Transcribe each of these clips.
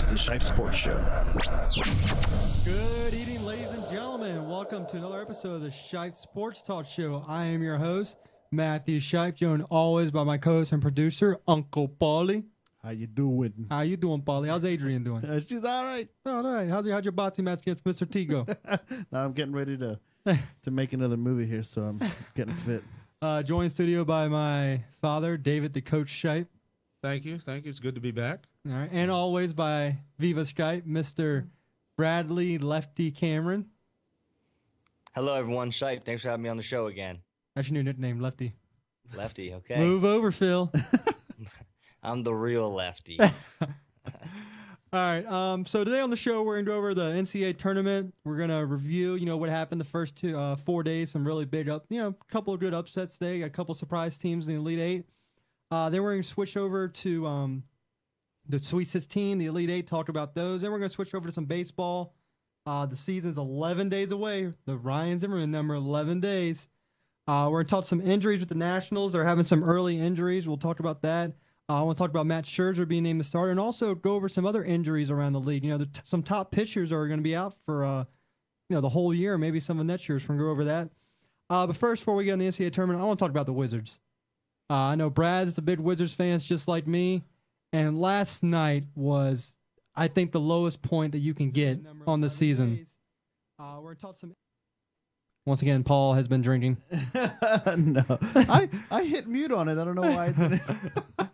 the Shipe Sports Show. Good evening, ladies and gentlemen. Welcome to another episode of the Shipe Sports Talk Show. I am your host, Matthew Shipe, joined always by my co-host and producer, Uncle Paulie. How you doing? How you doing, Paulie? How's Adrian doing? She's all right. All right. How's your boxing match against Mr. T go? Now I'm getting ready to make another movie here, so I'm getting fit. Joined in studio by my father, David the Coach Shipe. Thank you. It's good to be back. All right. And always by Viva Skype, Mr. Bradley Lefty Cameron. Hello, everyone. Shipe, thanks for having me on the show again. That's your new nickname, Lefty. Lefty, okay. Move over, Phil. I'm the real lefty. All right. So today on the show, we're going to go over the NCAA tournament. We're going to review, what happened the first 4 days. Some really big a couple of good upsets today. A couple surprise teams in the Elite Eight. Then we're going to switch over to the Sweet 16, the Elite Eight, talk about those. Then we're going to switch over to some baseball. The season's 11 days away. The Ryan Zimmerman number, 11 days. We're going to talk some injuries with the Nationals. They're having some early injuries. We'll talk about that. I want to talk about Matt Scherzer being named the starter and also go over some other injuries around the league. Some top pitchers are going to be out for, the whole year, maybe some of the next years. We're going to go over that. But first, before we get in the NCAA tournament, I want to talk about the Wizards. I know Brad's a big Wizards fan, just like me. And last night was, I think, the lowest point that you can get on the season. We're going to talk some. Once again, Paul has been drinking. No, I hit mute on it. I don't know why I didn't.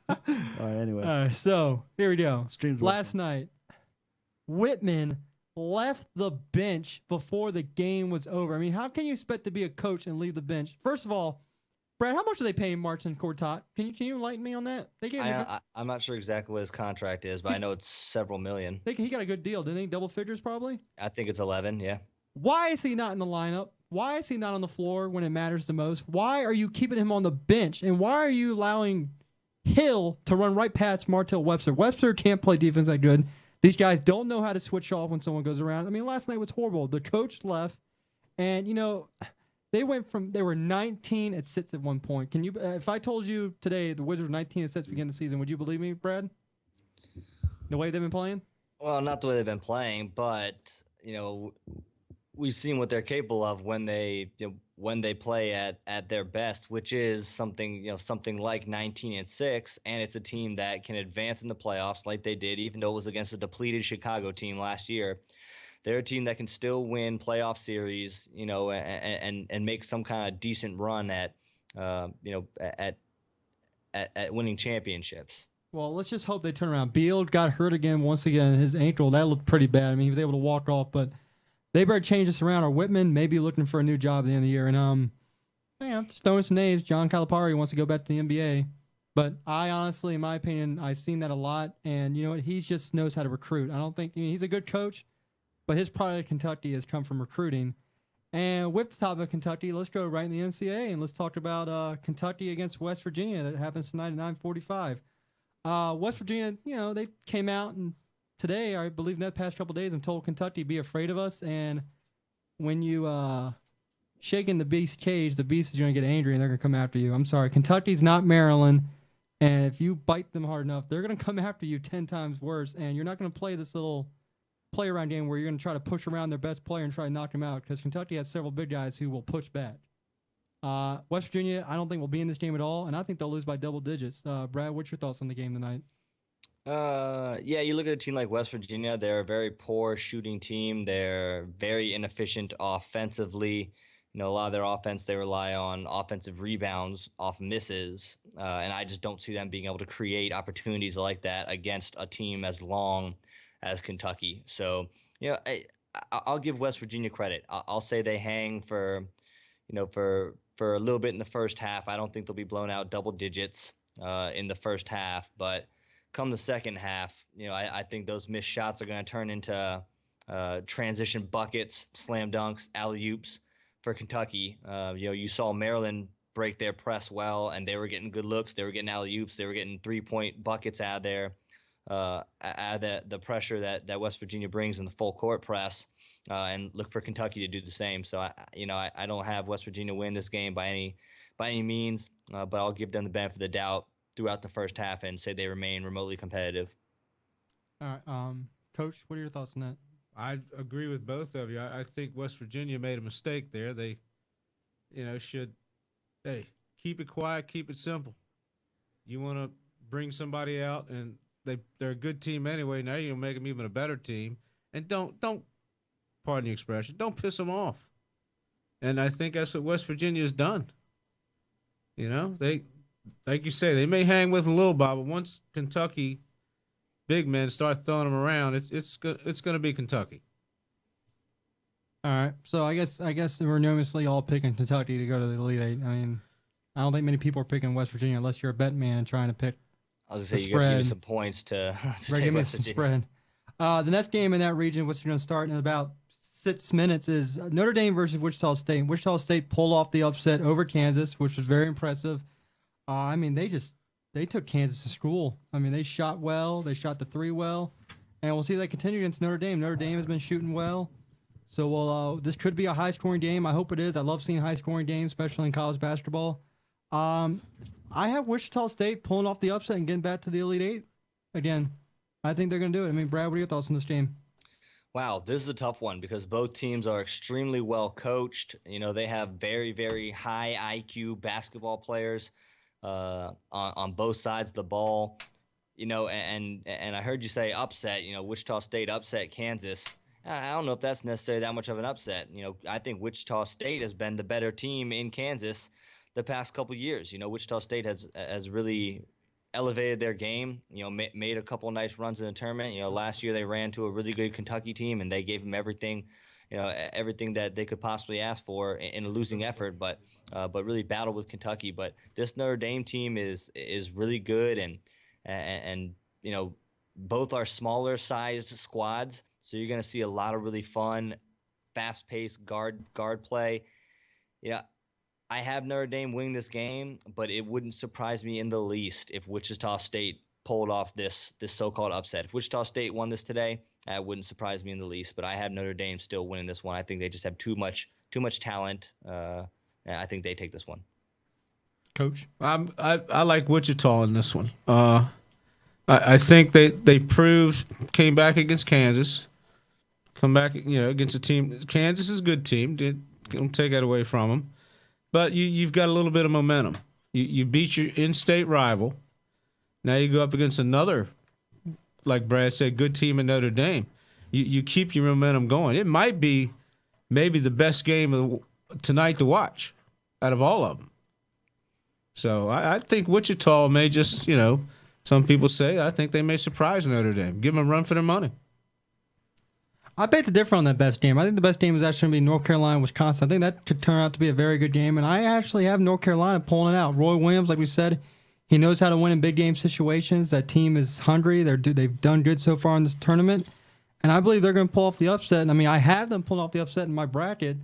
All right, anyway. All right, so here we go. Streams last night, Whitman left the bench before the game was over. I mean, how can you expect to be a coach and leave the bench? First of all, Brad, how much are they paying Martin Gortat? Can you enlighten me on that? I'm not sure exactly what his contract is, but I know it's several million. He got a good deal, didn't he? Double figures, probably? I think it's 11, yeah. Why is he not in the lineup? Why is he not on the floor when it matters the most? Why are you keeping him on the bench? And why are you allowing Hill to run right past Martell Webster? Webster can't play defense that good. These guys don't know how to switch off when someone goes around. I mean, last night was horrible. The coach left, and, they were 19 at sits at one point. Can you, if I told you today the Wizards were 19 at sits beginning of the season, would you believe me, Brad? The way they've been playing? Well, not the way they've been playing, but, we've seen what they're capable of when they play at their best, which is something like 19-6, and it's a team that can advance in the playoffs like they did, even though it was against a depleted Chicago team last year. They're a team that can still win playoff series, and make some kind of decent run at winning championships. Well, let's just hope they turn around. Beal got hurt again once again. His ankle, that looked pretty bad. I mean, he was able to walk off, but they better change this around, or Whitman may be looking for a new job at the end of the year. And just throwing some names. John Calipari wants to go back to the NBA. But I honestly, in my opinion, I've seen that a lot. And you know what? He just knows how to recruit. I don't think he's a good coach, but his product at Kentucky has come from recruiting. And with the top of Kentucky, let's go right in the NCAA and let's talk about Kentucky against West Virginia. That happens tonight at 9:45. West Virginia, they came out and today, I believe in that past couple of days, and told Kentucky be afraid of us. And when you shake in the beast cage, the beast is going to get angry and they're going to come after you. I'm sorry. Kentucky's not Maryland. And if you bite them hard enough, they're going to come after you 10 times worse. And you're not going to play this little play around game where you're going to try to push around their best player and try to knock him out, because Kentucky has several big guys who will push back. West Virginia, I don't think will be in this game at all. And I think they'll lose by double digits. Brad, what's your thoughts on the game tonight? Yeah, you look at a team like West Virginia, they're a very poor shooting team. They're very inefficient offensively. A lot of their offense, they rely on offensive rebounds off misses. And I just don't see them being able to create opportunities like that against a team as long as Kentucky. So, I'll give West Virginia credit. I'll say they hang for a little bit in the first half. I don't think they'll be blown out double digits in the first half, but come the second half, I think those missed shots are going to turn into transition buckets, slam dunks, alley-oops for Kentucky. You saw Maryland break their press well, and they were getting good looks. They were getting alley-oops. They were getting three-point buckets out of there. The pressure that West Virginia brings in the full court press, and look for Kentucky to do the same. So I don't have West Virginia win this game by any means, but I'll give them the benefit of the doubt throughout the first half and say they remain remotely competitive. All right. Coach, what are your thoughts on that? I agree with both of you. I think West Virginia made a mistake there. They, should, hey, keep it quiet, keep it simple. You want to bring somebody out, and they're a good team anyway. Now you'll make them even a better team, and don't pardon the expression, don't piss them off. And I think that's what West Virginia has done. They, like you say, they may hang with them a little while, but once Kentucky big men start throwing them around, it's going to be Kentucky. All right. So I guess we're unanimously all picking Kentucky to go to the Elite Eight. I mean, I don't think many people are picking West Virginia unless you're a bet man and trying to pick. I was gonna say you got to give me some points to take Give me West some Virginia. spread. The next game in that region, which is going to start in about 6 minutes, is Notre Dame versus Wichita State. Wichita State pulled off the upset over Kansas, which was very impressive. I mean, they took Kansas to school. I mean, they shot well. They shot the three well. And we'll see that continue against Notre Dame. Notre Dame has been shooting well. So this could be a high-scoring game. I hope it is. I love seeing high-scoring games, especially in college basketball. I have Wichita State pulling off the upset and getting back to the Elite Eight. Again, I think they're going to do it. I mean, Brad, what are your thoughts on this game? Wow, this is a tough one because both teams are extremely well coached. They have very, very high IQ basketball players on both sides of the ball. And I heard you say upset. Wichita State upset Kansas. I don't know if that's necessarily that much of an upset. I think Wichita State has been the better team in Kansas the past couple years. Wichita State has really elevated their game. Made a couple of nice runs in the tournament. Last year they ran to a really good Kentucky team and they gave them everything, everything that they could possibly ask for in a losing effort. But really battled with Kentucky. But this Notre Dame team is really good and both are smaller sized squads. So you're going to see a lot of really fun, fast-paced guard play. I have Notre Dame winning this game, but it wouldn't surprise me in the least if Wichita State pulled off this so-called upset. If Wichita State won this today, it wouldn't surprise me in the least. But I have Notre Dame still winning this one. I think they just have too much talent. And I think they take this one. Coach? I like Wichita in this one. I think they came back against Kansas. Come back, against a team. Kansas is a good team. Don't take that away from them. But you've got a little bit of momentum. You beat your in-state rival. Now you go up against another, like Brad said, good team in Notre Dame. You keep your momentum going. It might be maybe the best game of tonight to watch out of all of them. So I think Wichita may just, some people say, I think they may surprise Notre Dame. Give them a run for their money. I bet to differ on that best game. I think the best game is actually going to be North Carolina, Wisconsin. I think that could turn out to be a very good game. And I actually have North Carolina pulling it out. Roy Williams, like we said, he knows how to win in big game situations. That team is hungry. They've done good so far in this tournament. And I believe they're going to pull off the upset. And I mean, I have them pulling off the upset in my bracket.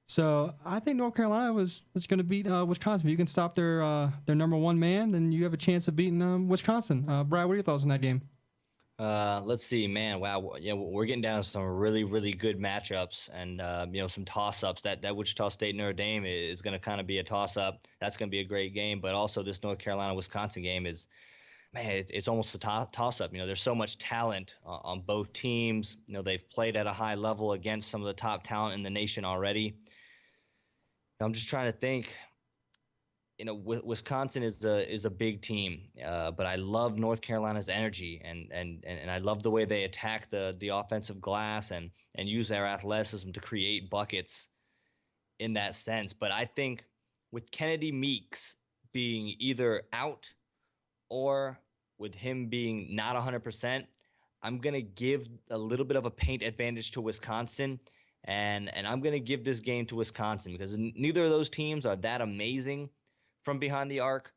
So I think North Carolina is going to beat Wisconsin. If you can stop their number one man, then you have a chance of beating Wisconsin. Brad, what are your thoughts on that game? Let's see, man. Wow. Yeah, we're getting down to some really, really good matchups and, some toss-ups. That Wichita State Notre Dame is going to kind of be a toss-up. That's going to be a great game. But also this North Carolina-Wisconsin game is, man, it's almost a toss-up. There's so much talent on both teams. They've played at a high level against some of the top talent in the nation already. I'm just trying to think. Wisconsin is a big team, but I love North Carolina's energy and I love the way they attack the offensive glass and use their athleticism to create buckets in that sense. But I think with Kennedy Meeks being either out or with him being not 100%, I'm going to give a little bit of a paint advantage to Wisconsin. And I'm going to give this game to Wisconsin because neither of those teams are that amazing from behind the arc,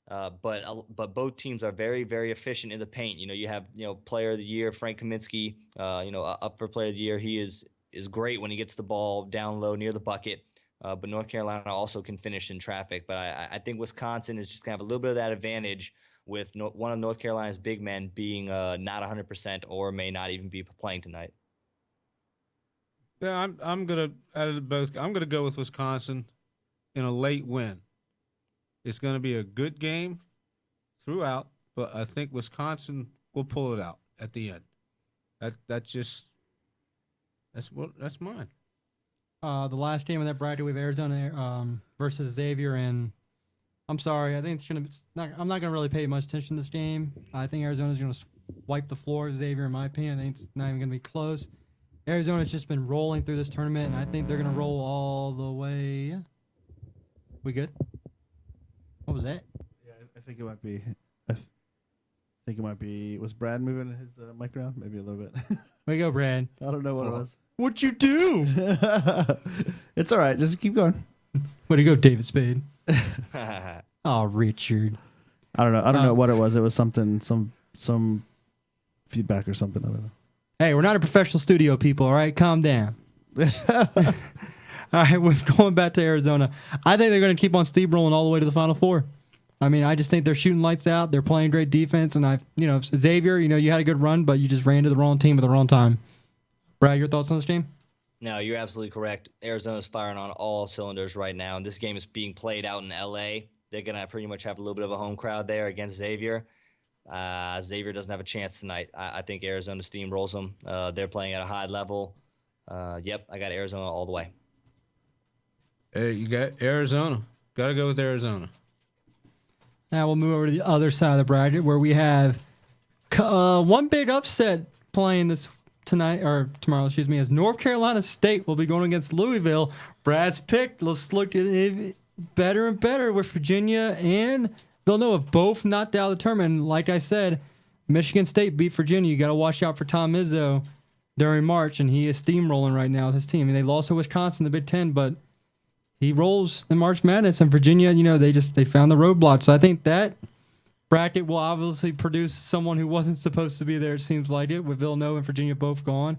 but both teams are very, very efficient in the paint. You have Player of the Year Frank Kaminsky, up for Player of the Year. He is great when he gets the ball down low near the bucket. But North Carolina also can finish in traffic. But I think Wisconsin is just gonna have a little bit of that advantage with one of North Carolina's big men being not 100% or may not even be playing tonight. Yeah, I'm gonna out of both. I'm gonna go with Wisconsin in a late win. It's going to be a good game throughout, but I think Wisconsin will pull it out at the end. That's mine. The last game of that bracket, we have Arizona versus Xavier, and I'm sorry, I think it's gonna. I'm not gonna really pay much attention to this game. I think Arizona's gonna wipe the floor with Xavier, in my opinion. I think it's not even gonna be close. Arizona's just been rolling through this tournament, and I think they're gonna roll all the way. We good? What was that? Yeah, I think it might be. Think it might be. Was Brad moving his mic around? Maybe a little bit. Way to go, Brad. I don't know what it was. What'd you do? It's all right. Just keep going. Way to go, David Spade. Oh, Richard. I don't know. I don't know what it was. It was something. Some feedback or something. I don't know. Hey, we're not a professional studio, people. All right, calm down. All right, we're going back to Arizona. I think they're going to keep on steamrolling all the way to the Final Four. I mean, I just think they're shooting lights out. They're playing great defense, and Xavier, you had a good run, but you just ran to the wrong team at the wrong time. Brad, your thoughts on this game? No, you're absolutely correct. Arizona's firing on all cylinders right now, and this game is being played out in LA. They're gonna pretty much have a little bit of a home crowd there against Xavier. Xavier doesn't have a chance tonight. I think Arizona steamrolls them. They're playing at a high level. Yep, I got Arizona all the way. Hey, you got Arizona. Got to go with Arizona. Now we'll move over to the other side of the bracket where we have one big upset playing this tomorrow, as North Carolina State will be going against Louisville. Brad's pick. Let's look at it better and better with Virginia and Villanova both knocked out of the tournament. Like I said, Michigan State beat Virginia. You got to watch out for Tom Izzo during March, and he is steamrolling right now with his team. I mean, they lost to Wisconsin in the Big Ten, but he rolls in March Madness. And Virginia, they found the roadblock. So I think that bracket will obviously produce someone who wasn't supposed to be there, it seems like it, with Villanova and Virginia both gone.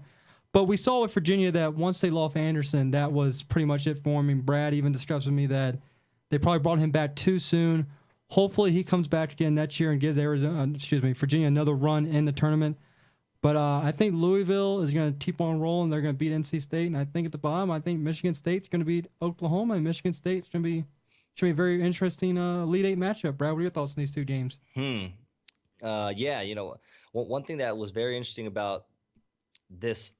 But we saw with Virginia that once they lost Anderson, that was pretty much it for him. I mean, Brad even discussed with me that they probably brought him back too soon. Hopefully he comes back again next year and gives Virginia another run in the tournament. But I think Louisville is going to keep on rolling. They're going to beat NC State. And I think at the bottom, I think Michigan State's going to beat Oklahoma. And Michigan State's going to be should be a very interesting Elite Eight matchup. Brad, what are your thoughts on these two games? Yeah, one thing that was very interesting about this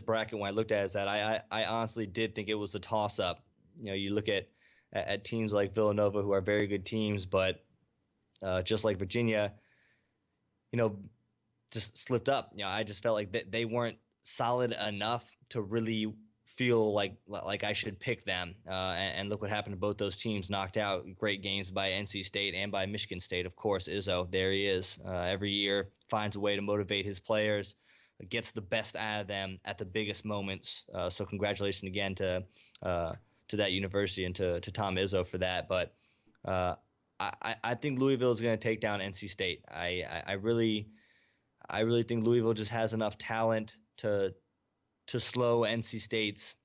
bracket when I looked at it is that I honestly did think it was a toss-up. You look at teams like Villanova, who are very good teams, but just like Virginia, just slipped up. I just felt like they weren't solid enough to really feel like I should pick them. And look what happened to both those teams. Knocked out great games by NC State and by Michigan State. Of course, Izzo, there he is. Every year finds a way to motivate his players, gets the best out of them at the biggest moments. So congratulations again to that university and to Tom Izzo for that. But I think Louisville is going to take down NC State. I really think Louisville just has enough talent to slow NC State's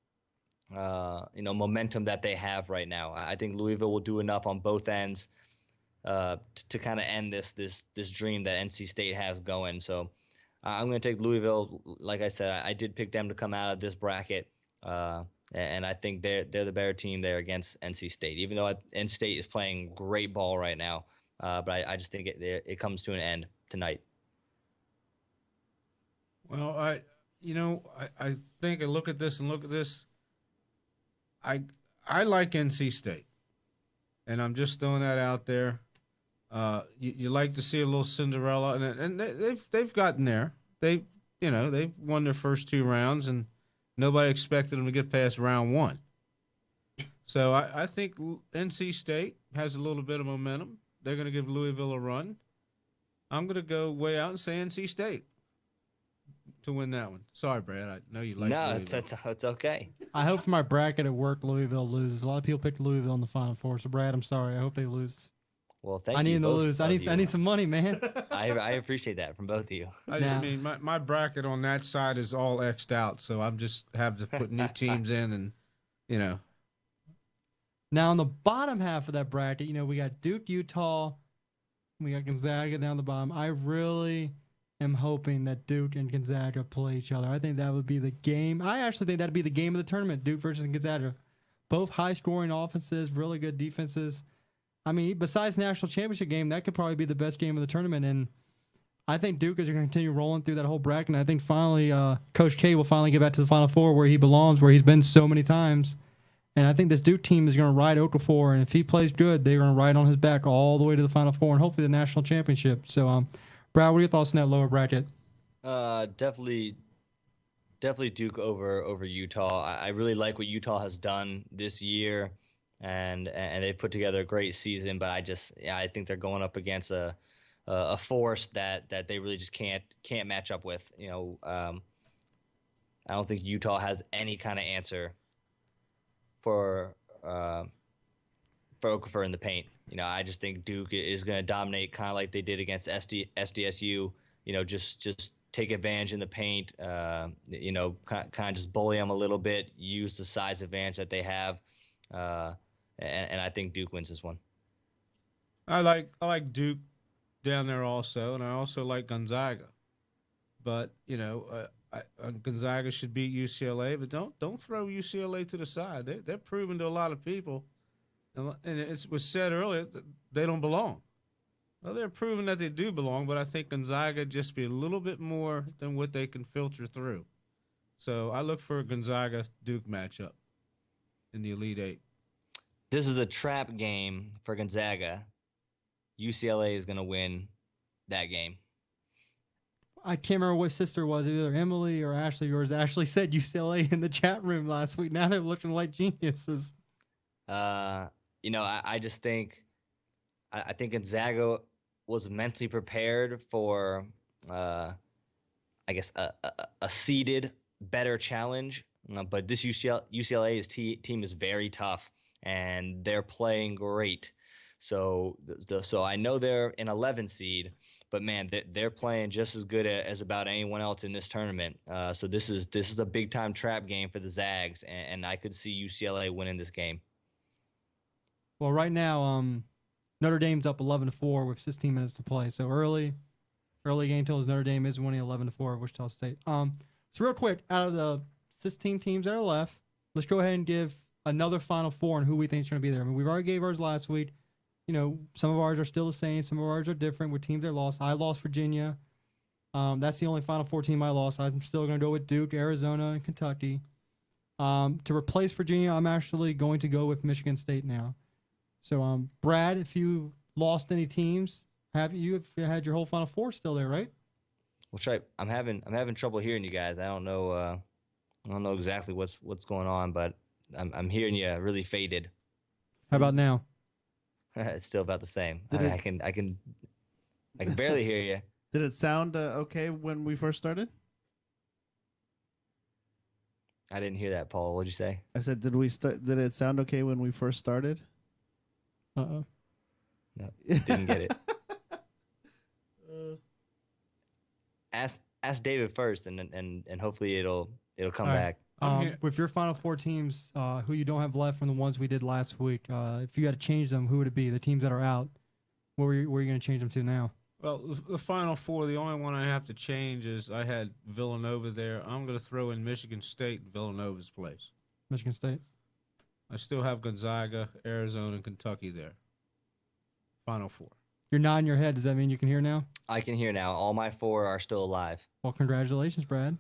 momentum that they have right now. I think Louisville will do enough on both ends to kind of end this dream that NC State has going. So I'm going to take Louisville. Like I said, I did pick them to come out of this bracket, and I think they're the better team there against NC State. Even though NC State is playing great ball right now, but I just think it comes to an end tonight. Well, I think I look at this. I like NC State, and I'm just throwing that out there. You like to see a little Cinderella, and they've gotten there. They've won their first two rounds, and nobody expected them to get past round one. So I think NC State has a little bit of momentum. They're going to give Louisville a run. I'm going to go way out and say NC State to win that one. Sorry, Brad. I know you like Louisville. No, it's okay. I hope for my bracket at work, Louisville loses. A lot of people picked Louisville in the Final Four. So, Brad, I'm sorry. I hope they lose. Well, thank you. I need them to lose. I need some money, man. I appreciate that from both of you. I just mean my bracket on that side is all X'd out, so I'm just have to put new teams in, and Now, on the bottom half of that bracket, we got Duke, Utah. We got Gonzaga down the bottom. I really am hoping that Duke and Gonzaga play each other. I think that would be the game. I actually think that'd be the game of the tournament, Duke versus Gonzaga. Both high-scoring offenses, really good defenses. I mean, besides national championship game, that could probably be the best game of the tournament. And I think Duke is going to continue rolling through that whole bracket. And I think finally Coach K will finally get back to the Final Four where he belongs, where he's been so many times. And I think this Duke team is going to ride Okafor. And if he plays good, they're going to ride on his back all the way to the Final Four and hopefully the national championship. So, Brad, what are your thoughts on that lower bracket? Definitely Duke over Utah. I really like what Utah has done this year, and they put together a great season. But I think they're going up against a force that they really just can't match up with. I don't think Utah has any kind of answer for Okafor in the paint. I just think Duke is going to dominate, kind of like they did against SDSU. Just take advantage in the paint. Kind of just bully them a little bit. Use the size advantage that they have, and I think Duke wins this one. I like Duke down there also, and I also like Gonzaga. But Gonzaga should beat UCLA, but don't throw UCLA to the side. They're proving to a lot of people, and it was said earlier that they don't belong. Well, they're proving that they do belong, but I think Gonzaga just be a little bit more than what they can filter through. So I look for a Gonzaga-Duke matchup in the Elite Eight. This is a trap game for Gonzaga. UCLA is going to win that game. I can't remember what sister was, either Emily or Ashley. Yours Ashley said UCLA in the chat room last week. Now they're looking like geniuses. I just think I think Gonzaga was mentally prepared for, I guess, a seeded better challenge. But this UCLA's team is very tough, and they're playing great. So I know they're an 11 seed, but man, they're playing just as good as about anyone else in this tournament. So this is a big time trap game for the Zags, and I could see UCLA winning this game. Well, right now, Notre Dame's up 11-4 with 16 minutes to play. So early game tells Notre Dame is winning 11-4 at Wichita State. So real quick, out of the 16 teams that are left, let's go ahead and give another Final Four and who we think is going to be there. I mean, we've already gave ours last week. Some of ours are still the same. Some of ours are different with teams that lost. I lost Virginia. That's the only Final Four team I lost. I'm still going to go with Duke, Arizona, and Kentucky. To replace Virginia, I'm actually going to go with Michigan State now. So, Brad, if you lost any teams, have you had your whole Final Four still there, right? Well, Shipe, I'm having trouble hearing you guys. I don't know exactly what's going on, but I'm hearing you really faded. How about now? It's still about the same. I can barely hear you. Did it sound okay when we first started? I didn't hear that, Paul. What'd you say? I said, did it sound okay when we first started? Uh-oh. No, didn't get it. Ask David first, and hopefully it'll come back. With your Final Four teams, who you don't have left from the ones we did last week, if you had to change them, who would it be? The teams that are out, where are you going to change them to now? Well, the Final Four, the only one I have to change is I had Villanova there. I'm going to throw in Michigan State in Villanova's place. Michigan State. I still have Gonzaga, Arizona, and Kentucky there. Final Four. You're nodding your head. Does that mean you can hear now? I can hear now. All my four are still alive. Well, congratulations, Brad.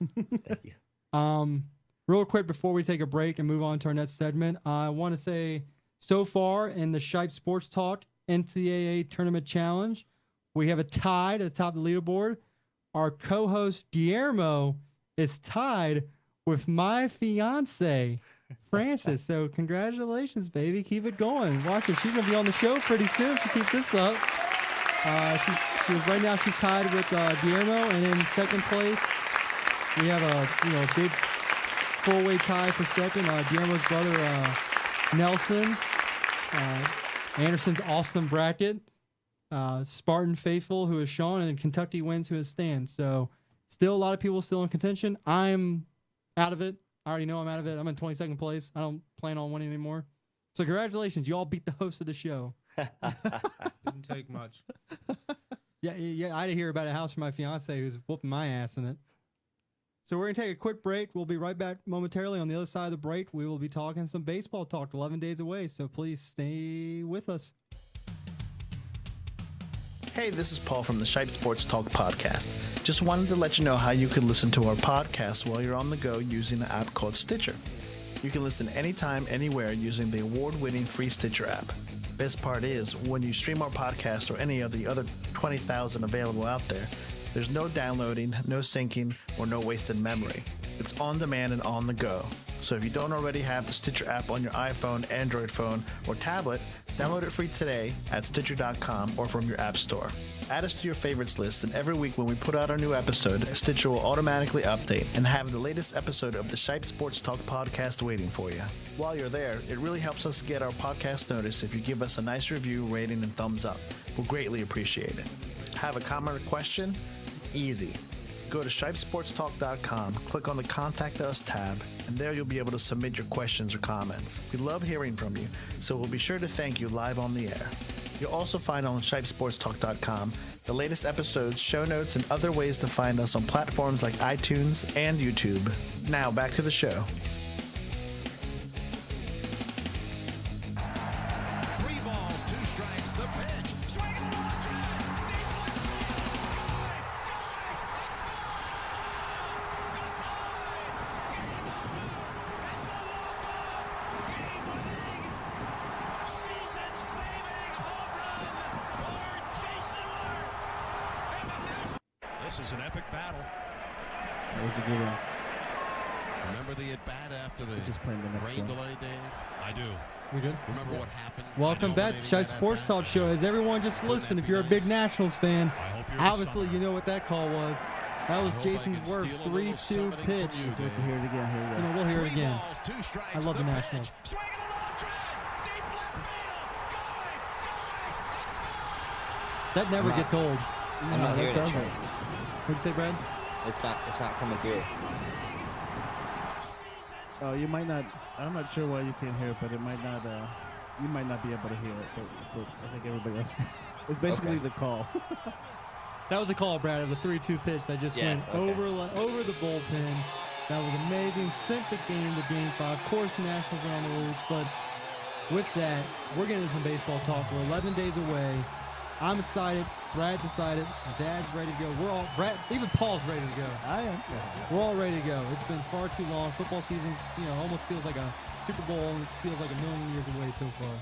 Thank you. Real quick before we take a break and move on to our next segment, I want to say so far in the Shipe Sports Talk NCAA Tournament Challenge, we have a tie at the top of the leaderboard. Our co-host Guillermo is tied with my fiance, Francis. So congratulations, baby. Keep it going. Watch it. She's going to be on the show pretty soon if she keeps this up. Right now she's tied with Guillermo, and in second place we have a big four-way tie for second. Guillermo's brother Nelson, Anderson's awesome bracket, Spartan Faithful, who is Sean, and Kentucky Wins, who is Stan. So still a lot of people still in contention. I'm out of it. I already know I'm out of it. I'm in 22nd place. I don't plan on winning anymore. So congratulations. You all beat the host of the show. Didn't take much. Yeah. I didn't hear about a house for my fiance who's whooping my ass in it. So we're going to take a quick break. We'll be right back momentarily. On the other side of the break, we will be talking some baseball talk 11 days away. So please stay with us. Hey, this is Paul from the Shipe Sports Talk podcast. Just wanted to let you know how you can listen to our podcast while you're on the go using the app called Stitcher. You can listen anytime, anywhere using the award-winning free Stitcher app. Best part is, when you stream our podcast or any of the other 20,000 available out there, there's no downloading, no syncing, or no wasted memory. It's on demand and on the go. So if you don't already have the Stitcher app on your iPhone, Android phone, or tablet, download it free today at Stitcher.com or from your app store. Add us to your favorites list, and every week when we put out our new episode, Stitcher will automatically update and have the latest episode of the Shipe Sports Talk podcast waiting for you. While you're there, it really helps us get our podcast noticed if you give us a nice review, rating, and thumbs up. We'll greatly appreciate it. Have a comment or question? Easy. Go to ShipeSportsTalk.com, click on the Contact Us tab, and there you'll be able to submit your questions or comments. We love hearing from you, so we'll be sure to thank you live on the air. You'll also find on ShipeSportsTalk.com the latest episodes, show notes, and other ways to find us on platforms like iTunes and YouTube. Now, back to the show. This is an epic battle. That was a good one. Remember the at-bat after the Just playing the next rain one. delay, Dave? I do. We good? Remember what happened? Welcome back to Shipe Sports Talk Show. As everyone just listen, if you're a big Nationals fan, I hope you're obviously summer. you know what that call was. That was I hope I Jason's can Worth steal a little 3-2 something pitch. from you, So we have to hear it again. Here we You go. know, we'll hear it 3 again. balls, 2 strikes, I love the pitch. Nationals. Swing and a long drive. Deep left field. Going. That never gets old. I'm No, not that hearing it, doesn't. Sean. What'd you say, Brad? It's not coming through. Oh, you might not. I'm not sure why you can't hear it, but it might not. You might not be able to hear it, but I think everybody else can. It's basically Okay. the call. That was a call, Brad, of the 3-2 pitch that just Yeah, went okay. over the bullpen. That was amazing. Sent the game to Game 5. Of course, the Nationals were on the lose, but with that, we're getting into some baseball talk. We're 11 days away. I'm excited. Brad's excited. My dad's ready to go. We're all Brad. Even Paul's ready to go. I am. We're all ready to go. It's been far too long. Football season's, almost feels like a Super Bowl and it feels like a million years away so far.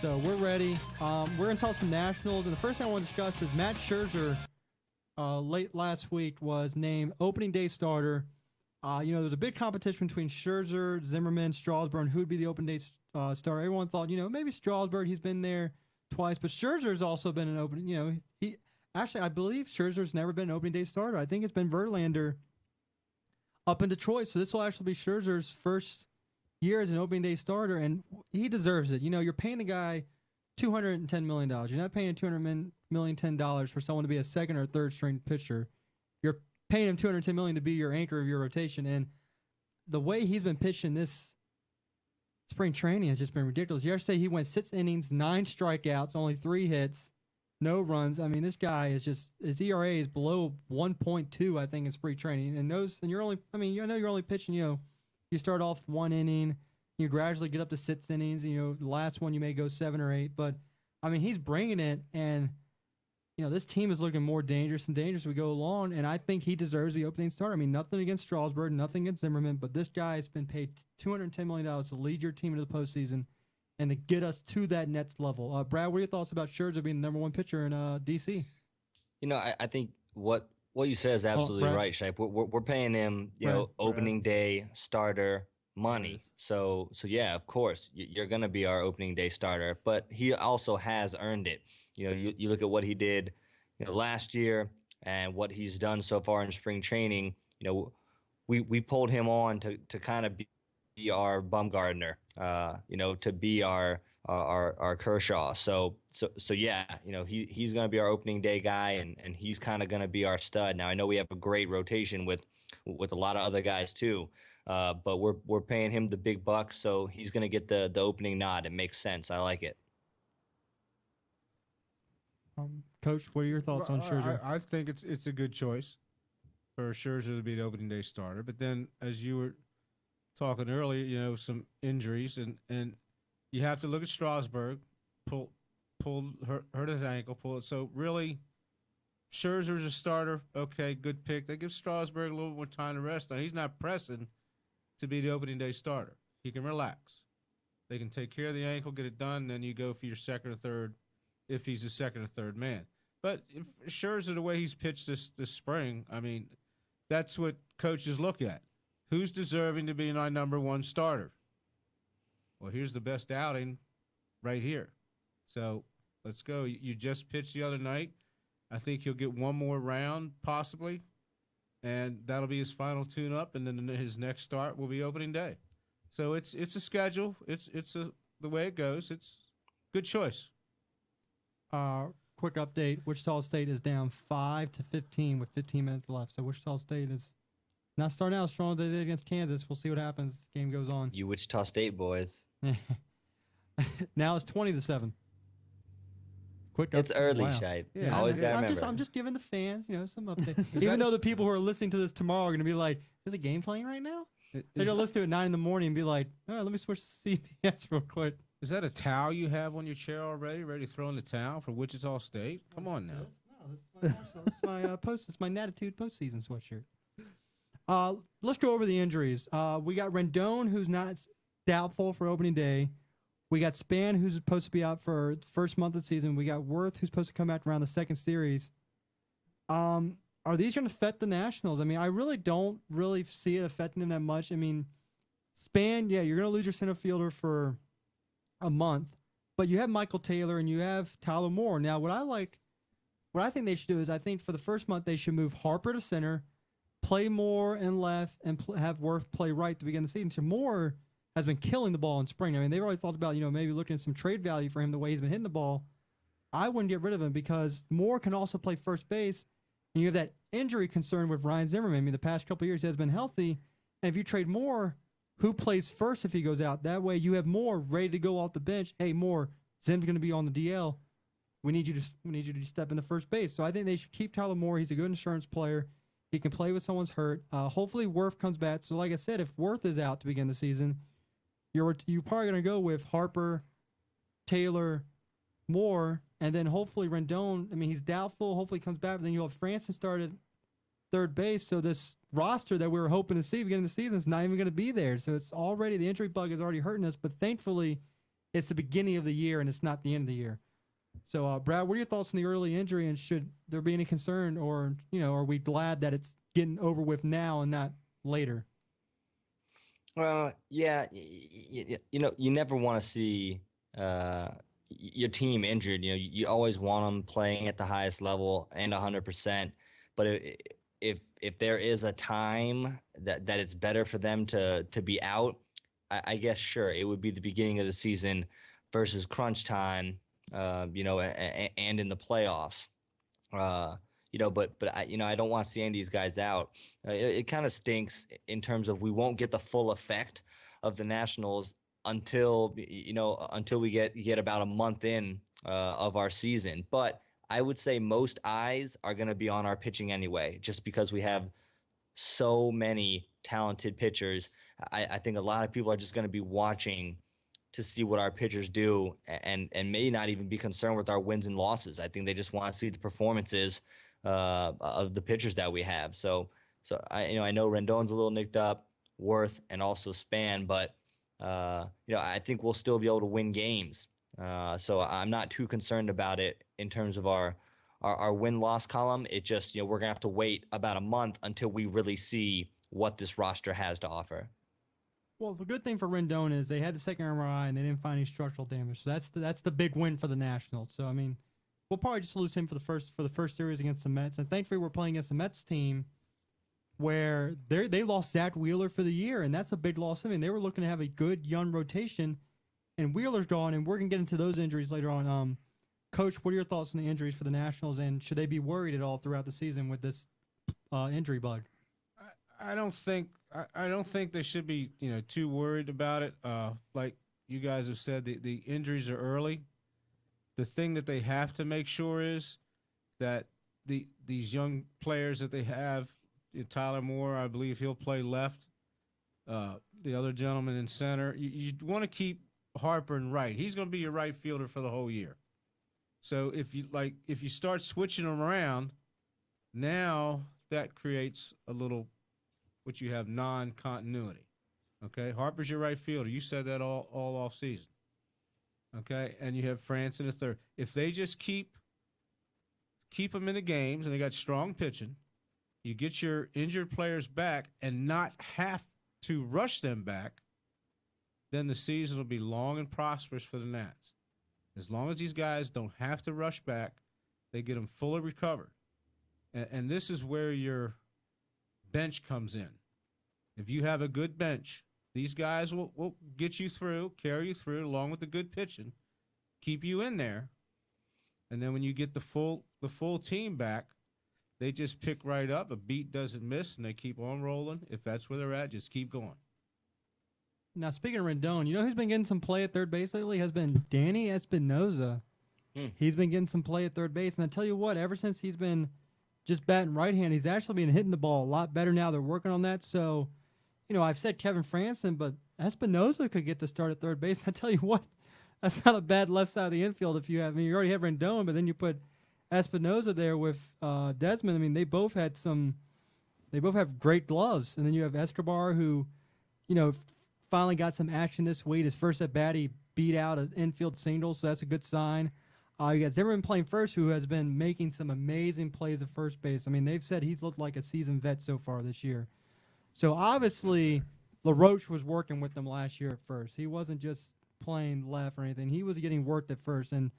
So we're ready. We're going to talk some Nationals. And the first thing I want to discuss is Matt Scherzer late last week was named opening day starter. There's a big competition between Scherzer, Zimmerman, Strasburg, who'd be the opening day starter. Everyone thought, maybe Strasburg, he's been there twice, but Scherzer's also been an opening, I believe Scherzer's never been an opening day starter. I think it's been Verlander up in Detroit. So this will actually be Scherzer's first year as an opening day starter, and he deserves it. You're paying the guy $210 million. You're not paying $200 million $10 for someone to be a second or third string pitcher. You're paying him $210 million to be your anchor of your rotation. And the way he's been pitching this spring training has just been ridiculous. Yesterday he went 6 innings, 9 strikeouts, only 3 hits, no runs. I mean, this guy is just, his ERA is below 1.2, I think, in spring training. And you're only, you're only pitching, you start off 1 inning, you gradually get up to 6 innings. The last one you may go 7 or 8, but he's bringing it, and this team is looking more dangerous and dangerous as we go along, and I think he deserves the opening starter. Nothing against Strasburg, nothing against Zimmerman, but this guy has been paid $210 million to lead your team into the postseason and to get us to that next level. Brad, what are your thoughts about Scherzer being the number 1 pitcher in D.C.? I think what you said is absolutely Brad? right, Shipe. We're paying him, Brad. opening day starter money. So yeah, of course, you're going to be our opening day starter, but he also has earned it. You look at what he did, last year and what he's done so far in spring training. We pulled him on to kind of be our Bumgarner, to be our Kershaw. So yeah, he's going to be our opening day guy, and he's kind of going to be our stud. Now I know we have a great rotation with a lot of other guys too, but we're paying him the big bucks, so he's going to get the opening nod. It makes sense. I like it. Coach, what are your thoughts on Scherzer? I think it's a good choice for Scherzer to be the opening day starter. But then, as you were talking earlier, some injuries, and you have to look at Strasburg, hurt his ankle, pulled it. So really, Scherzer's a starter. Okay, good pick. They give Strasburg a little more time to rest. Now he's not pressing to be the opening day starter. He can relax. They can take care of the ankle, get it done, then you go for your second or third if he's a second or third man. But if Scherzer, the way he's pitched this spring, I mean, that's what coaches look at. Who's deserving to be my number one starter? Well, here's the best outing right here. So let's go. You just pitched the other night. I think he'll get one more round possibly, and that'll be his final tune-up, and then his next start will be opening day. So it's a schedule. It's the way it goes. It's good choice. Quick update: Wichita State is down 5-15 with 15 minutes left. So Wichita State is not starting out strong as they did against Kansas. We'll see what happens as the game goes on. You Wichita State boys. Now it's 20-7. Quick. It's early, wow. Shipe. Yeah, Always gotta remember. I'm just giving the fans, some update. Even though the people who are listening to this tomorrow are going to be like, "Is the game playing right now?" They're going to listen to it at 9 in the morning and be like, "All right, let me switch to CBS real quick." Is that a towel you have on your chair already, ready to throw in the towel for Wichita State? Come on now. This is my It's my Natitude postseason sweatshirt. Let's go over the injuries. We got Rendon, who's not doubtful for opening day. We got Span, who's supposed to be out for the first month of the season. We got Worth, who's supposed to come back around the second series. Are these going to affect the Nationals? I mean, I really don't see it affecting them that much. I mean, Span, yeah, you're going to lose your center fielder for a month, but you have Michael Taylor and you have Tyler Moore. Now, what I think they should do is I think for the first month they should move Harper to center, play Moore in left, and have Worth play right to begin the season. So Moore has been killing the ball in spring. I mean, they've already thought about, maybe looking at some trade value for him the way he's been hitting the ball. I wouldn't get rid of him because Moore can also play first base. And you have that injury concern with Ryan Zimmerman. I mean, the past couple of years he has been healthy. And if you trade Moore, who plays first if he goes out? That way you have Moore ready to go off the bench. Hey, Moore, Zim's going to be on the DL. We need you to step into first base. So I think they should keep Tyler Moore. He's a good insurance player. He can play when someone's hurt. Hopefully Worth comes back. So like I said, if Worth is out to begin the season, you're probably going to go with Harper, Taylor, Moore, and then hopefully Rendon. I mean, he's doubtful. Hopefully he comes back. But then you'll have Francis started third base. So this roster that we were hoping to see beginning of the season is not even going to be there. So it's already, the injury bug is already hurting us. But thankfully, it's the beginning of the year and it's not the end of the year. So, Brad, what are your thoughts on the early injury, and should there be any concern, or are we glad that it's getting over with now and not later? Well, yeah, you never want to see your team injured. You always want them playing at the highest level and 100%. But if there is a time that it's better for them to be out, I guess sure it would be the beginning of the season versus crunch time. And in the playoffs, but I don't want to see any of these guys out. It kind of stinks in terms of we won't get the full effect of the Nationals until we get about a month in of our season. But I would say most eyes are going to be on our pitching anyway, just because we have so many talented pitchers. I think a lot of people are just going to be watching to see what our pitchers do, and may not even be concerned with our wins and losses. I think they just want to see the performances of the pitchers that we have. So I know Rendon's a little nicked up, Worth, and also Span, but I think we'll still be able to win games. So I'm not too concerned about it in terms of our win-loss column. It just, we're gonna have to wait about a month until we really see what this roster has to offer. Well, the good thing for Rendon is they had the second MRI and they didn't find any structural damage. So that's the big win for the Nationals. So I mean, we'll probably just lose him for the first series against the Mets. And thankfully, we're playing against the Mets team where they lost Zach Wheeler for the year, and that's a big loss. I mean, they were looking to have a good young rotation, and Wheeler's gone. And we're gonna get into those injuries later on. Coach, what are your thoughts on the injuries for the Nationals, and should they be worried at all throughout the season with this injury bug? I don't think they should be too worried about it. Like you guys have said, the injuries are early. The thing that they have to make sure is that these young players that they have, Tyler Moore, I believe he'll play left. The other gentleman in center. You want to keep Harper in right. He's going to be your right fielder for the whole year. So if you start switching them around, now that creates a little, what you have, non-continuity. Okay, Harper's your right fielder. You said that all off season. Okay, and you have France in the third. If they just keep them in the games and they got strong pitching, you get your injured players back and not have to rush them back, then the season will be long and prosperous for the Nats. As long as these guys don't have to rush back, they get them fully recovered. And this is where your bench comes in. If you have a good bench, these guys will get you through, carry you through, along with the good pitching, keep you in there. And then when you get the full team back, they just pick right up. A beat doesn't miss, and they keep on rolling. If that's where they're at, just keep going. Now, speaking of Rendon, you know who's been getting some play at third base lately? Has been Danny Espinosa. He's been getting some play at third base. And I tell you what, ever since he's been just batting right hand, he's actually been hitting the ball a lot better now. They're working on that. So, you know, I've said Kevin Franson, but Espinosa could get the start at third base. I tell you what, that's not a bad left side of the infield if you have. I mean, you already have Rendon, but then you put Espinosa there with Desmond. I mean, they both have great gloves. And then you have Escobar, who, you know, finally got some action this week. His first at bat, he beat out an infield single, so that's a good sign. You got Zimmerman playing first, who has been making some amazing plays at first base. I mean, they've said he's looked like a seasoned vet so far this year. So obviously, LaRoche was working with them last year at first. He wasn't just playing left or anything. He was getting worked at first. And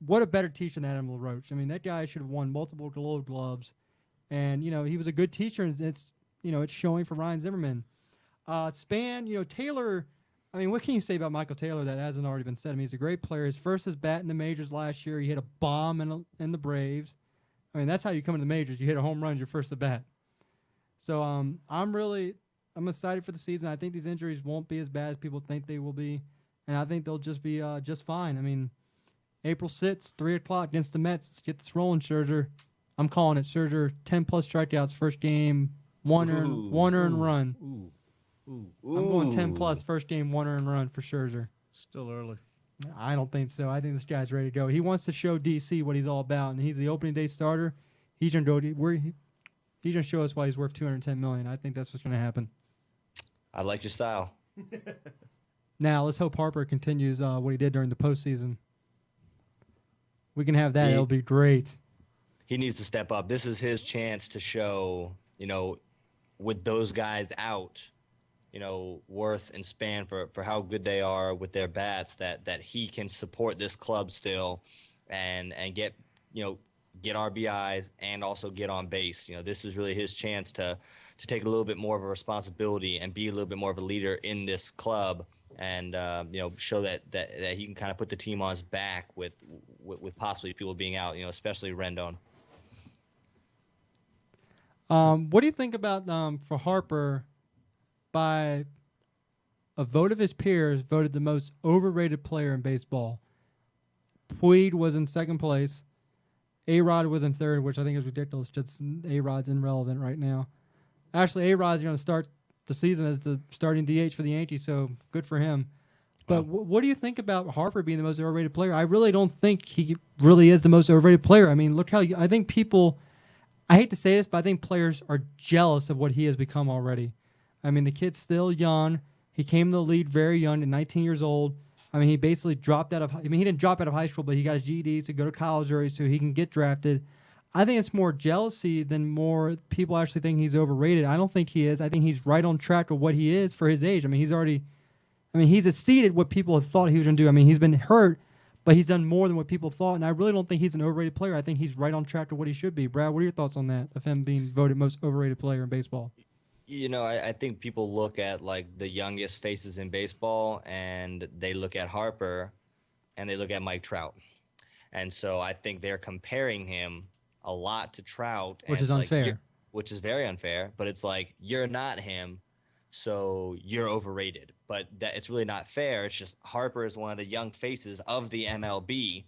what a better teacher than Adam LaRoche. I mean, that guy should have won multiple Gold Gloves. And, you know, he was a good teacher, and it's showing for Ryan Zimmerman. Span, you know, Taylor, I mean, what can you say about Michael Taylor that hasn't already been said? I mean, he's a great player. His first is bat in the majors last year. He hit a bomb in the Braves. I mean, that's how you come in the majors. You hit a home run your first at bat. So I'm excited for the season. I think these injuries won't be as bad as people think they will be, and I think they'll just be just fine. I mean, April 6th, 3 o'clock against the Mets. Let's get this rolling, Scherzer. I'm calling it. Scherzer, 10-plus strikeouts first game, one earned run. I'm going 10-plus first game, one earned run for Scherzer. Still early. I don't think so. I think this guy's ready to go. He wants to show DC what he's all about, and he's the opening day starter. He's gonna go. He's gonna show us why he's worth $210 million. I think that's what's gonna happen. I like your style. Now let's hope Harper continues what he did during the postseason. We can have that. It'll be great. He needs to step up. This is his chance to show, you know, with those guys out, you know, Worth and Span for how good they are with their bats, that he can support this club still and get, you know, get RBIs and also get on base. You know, this is really his chance to take a little bit more of a responsibility and be a little bit more of a leader in this club and, you know, show that he can kind of put the team on his back with possibly people being out, you know, especially Rendon. What do you think about for Harper? By a vote of his peers, voted the most overrated player in baseball. Puig was in second place. A-Rod was in third, which I think is ridiculous. Just A-Rod's irrelevant right now. Actually, A-Rod's going to start the season as the starting DH for the Yankees, so good for him. But what do you think about Harper being the most overrated player? I really don't think he really is the most overrated player. I mean, look how I think people, I hate to say this, but I think players are jealous of what he has become already. I mean, the kid's still young. He came to the league very young, at 19 years old. I mean, he basically dropped out of. I mean, he didn't drop out of high school, but he got his GEDs to go to college early so he can get drafted. I think it's more jealousy than more people actually think he's overrated. I don't think he is. I think he's right on track with what he is for his age. I mean, he's exceeded what people have thought he was going to do. I mean, he's been hurt, but he's done more than what people thought. And I really don't think he's an overrated player. I think he's right on track to what he should be. Brad, what are your thoughts on that, of him being voted most overrated player in baseball? You know, I think people look at like the youngest faces in baseball and they look at Harper and they look at Mike Trout. And so I think they're comparing him a lot to Trout. Which is unfair. Like, which is very unfair. But it's like, you're not him, so you're overrated. But it's really not fair. It's just Harper is one of the young faces of the MLB,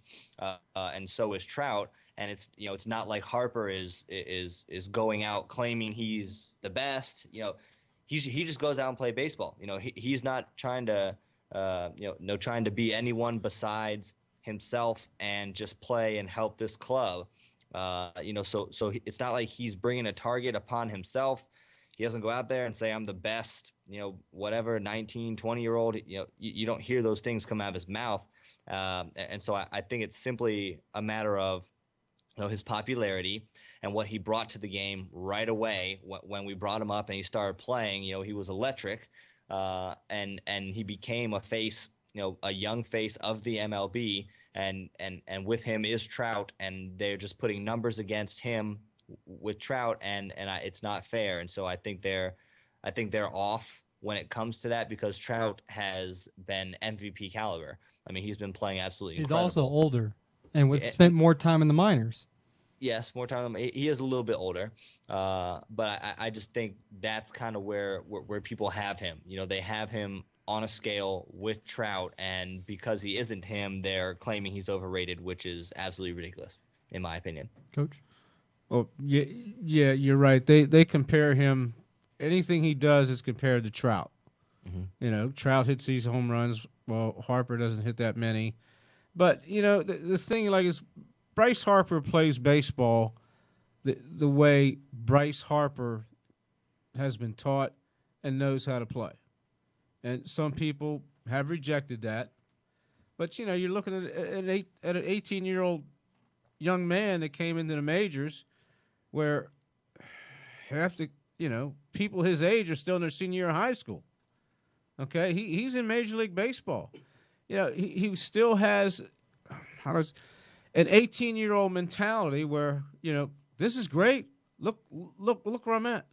and so is Trout. And it's, you know, it's not like Harper is going out claiming he's the best. You know, he just goes out and play baseball. You know, he's not trying to trying to be anyone besides himself and just play and help this club. So it's not like he's bringing a target upon himself. He doesn't go out there and say, I'm the best, whatever, 19, 20-year-old. You don't hear those things come out of his mouth. And so I think it's simply a matter of his popularity and what he brought to the game right away when we brought him up and he started playing. He was electric, and he became a face, a young face of the MLB. And with him is Trout, and they're just putting numbers against him with Trout, and it's not fair. And so I think they're off when it comes to that, because Trout has been MVP caliber. I mean, he's been playing absolutely incredible. He's also older and spent more time in the minors. Yes, more time. He is a little bit older, but I just think that's kind of where people have him. They have him on a scale with Trout, and because he isn't him, they're claiming he's overrated, which is absolutely ridiculous, in my opinion. Coach? Well, yeah, you're right. They compare him. Anything he does is compared to Trout. Mm-hmm. Trout hits these home runs. Well, Harper doesn't hit that many. But, the thing is Bryce Harper plays baseball the way Bryce Harper has been taught and knows how to play. And some people have rejected that. But, you're looking at an 18-year-old young man that came into the majors where half the, people his age are still in their senior year of high school. Okay? He's in Major League Baseball. He still has an 18-year-old mentality where, this is great. Look where I'm at.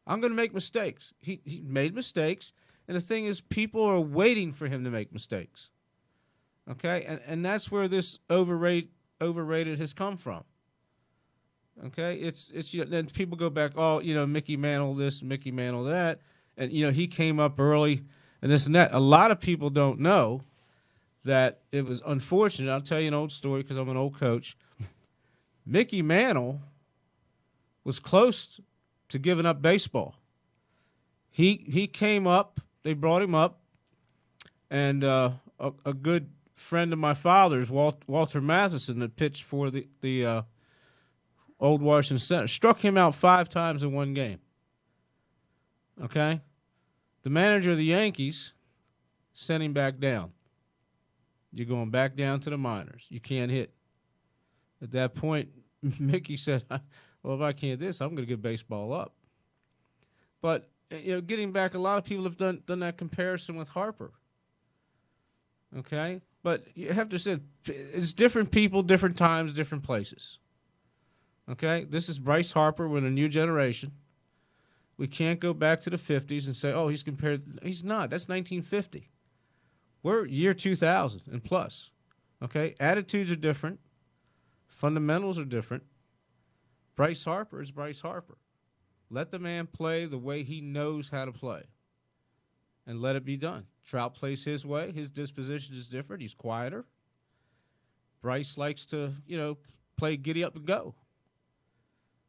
I'm going to make mistakes. He made mistakes. And the thing is, people are waiting for him to make mistakes. Okay? And that's where this overrated has come from. Okay? It's then people go back, Mickey Mantle this, Mickey Mantle that. And, he came up early and this and that. A lot of people don't know that it was unfortunate. I'll tell you an old story because I'm an old coach. Mickey Mantle was close to giving up baseball. He came up. They brought him up, and a good friend of my father's, Walter Matheson, that pitched for the Old Washington Center, struck him out 5 times in one game. Okay? The manager of the Yankees sent him back down. You're going back down to the minors. You can't hit. At that point, Mickey said, well, if I can't do this, I'm going to give baseball up. But, getting back, a lot of people have done that comparison with Harper. Okay? But you have to say, it's different people, different times, different places. Okay? This is Bryce Harper with a new generation. We can't go back to the 50s and say, he's compared. He's not. That's 1950. We're year 2000 and plus. Okay? Attitudes are different. Fundamentals are different. Bryce Harper is Bryce Harper. Let the man play the way he knows how to play. And let it be done. Trout plays his way. His disposition is different. He's quieter. Bryce likes to, play giddy up and go.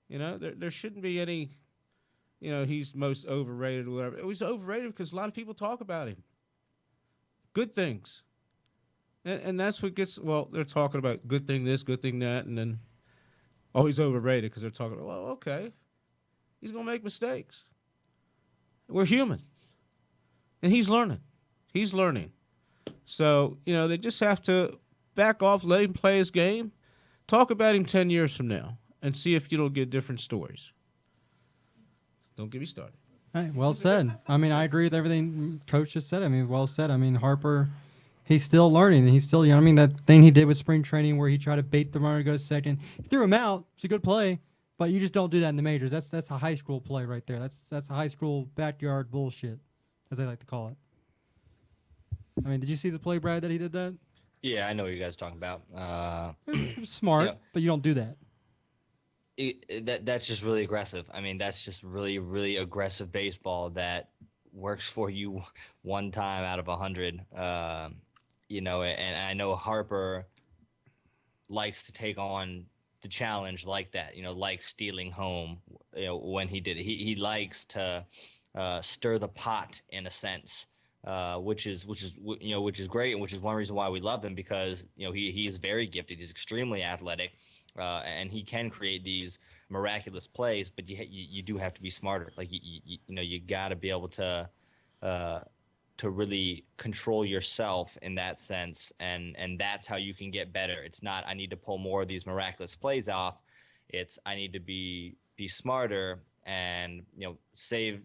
There shouldn't be any, he's most overrated or whatever. He's overrated because a lot of people talk about him. Good things. And that's what gets, they're talking about good thing this, good thing that, and then, he's overrated because they're talking, okay. He's going to make mistakes. We're human. And he's learning. He's learning. So, they just have to back off, let him play his game, talk about him 10 years from now, and see if you don't get different stories. Don't get me started. All right, well said. I mean, I agree with everything Coach just said. I mean, well said. I mean, Harper, he's still learning, and he's still, that thing he did with spring training where he tried to bait the runner to go second. He threw him out. It's a good play. But you just don't do that in the majors. That's a high school play right there. That's a high school backyard bullshit, as they like to call it. I mean, did you see the play, Brad, that he did that? Yeah, I know what you guys are talking about. It was smart, but you don't do that. That's just really aggressive. I mean, that's just really, really aggressive baseball that works for you one time out of 100. And I know Harper likes to take on the challenge like that, like stealing home, when he did it. He likes to stir the pot in a sense. which is which is great, and which is one reason why we love him, because he is very gifted. He's extremely athletic, and he can create these miraculous plays. But you do have to be smarter. Like you got to be able to really control yourself in that sense, and that's how you can get better. It's not I need to pull more of these miraculous plays off. It's I need to be smarter and save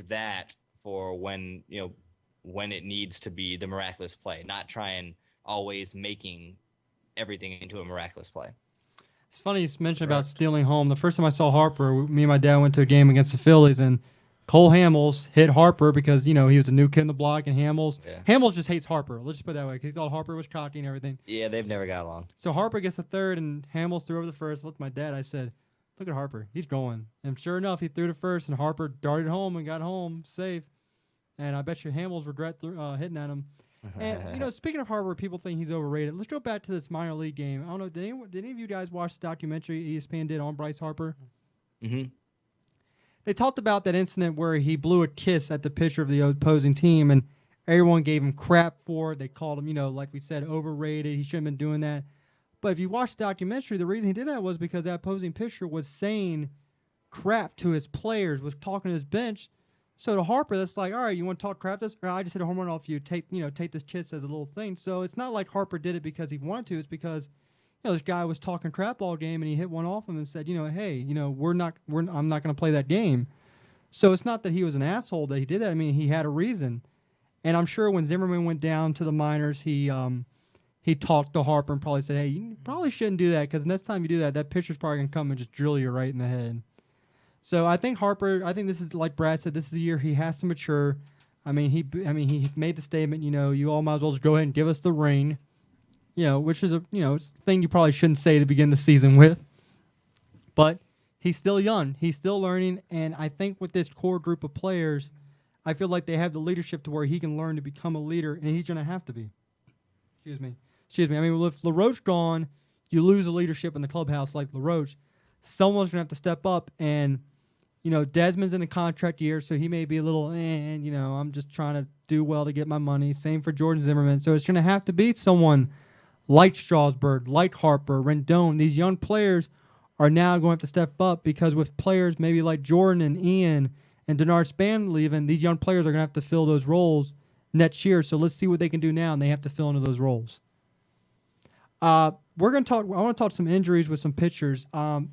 that for when it needs to be the miraculous play, not try and always making everything into a miraculous play. It's funny you mentioned about stealing home. The first time I saw Harper, me and my dad went to a game against the Phillies, and Cole Hamels hit Harper because, he was a new kid in the block, and Hamels just hates Harper. Let's just put it that way, because he thought Harper was cocky and everything. Yeah, they've never got along. So Harper gets the third, and Hamels threw over the first. I looked at my dad. I said, look at Harper. He's going. And sure enough, he threw the first, and Harper darted home and got home safe. And I bet you Hamels regret hitting at him. And, speaking of Harper, people think he's overrated. Let's go back to this minor league game. I don't know, did any of you guys watch the documentary ESPN did on Bryce Harper? Mm-hmm. They talked about that incident where he blew a kiss at the pitcher of the opposing team, and everyone gave him crap for it. They called him, like we said, overrated. He shouldn't have been doing that. But if you watch the documentary, the reason he did that was because that opposing pitcher was saying crap to his players, was talking to his bench. So to Harper, that's like, all right, you want to talk crap to us? Or I just hit a home run off you. Take this kiss as a little thing. So it's not like Harper did it because he wanted to. It's because this guy was talking crap all game, and he hit one off him and said, hey, I'm not going to play that game. So it's not that he was an asshole that he did that. I mean, he had a reason. And I'm sure when Zimmerman went down to the minors, he talked to Harper and probably said, hey, you probably shouldn't do that, because next time you do that, that pitcher's probably going to come and just drill you right in the head. So I think Harper, this is like Brad said, this is the year he has to mature. I mean, he made the statement, you all might as well just go ahead and give us the ring, which is a thing you probably shouldn't say to begin the season with. But he's still young, he's still learning, and I think with this core group of players, I feel like they have the leadership to where he can learn to become a leader, and he's going to have to be. Excuse me. I mean, if LaRoche gone, you lose the leadership in the clubhouse like LaRoche. Someone's going to have to step up, and Desmond's in a contract year, so he may be a little, I'm just trying to do well to get my money. Same for Jordan Zimmerman. So it's going to have to be someone like Strasburg, like Harper, Rendon. These young players are now going to have to step up, because with players maybe like Jordan and Ian and Denard Span leaving, these young players are going to have to fill those roles next year. So let's see what they can do now, and they have to fill into those roles. We're going to talk. I want to talk some injuries with some pitchers.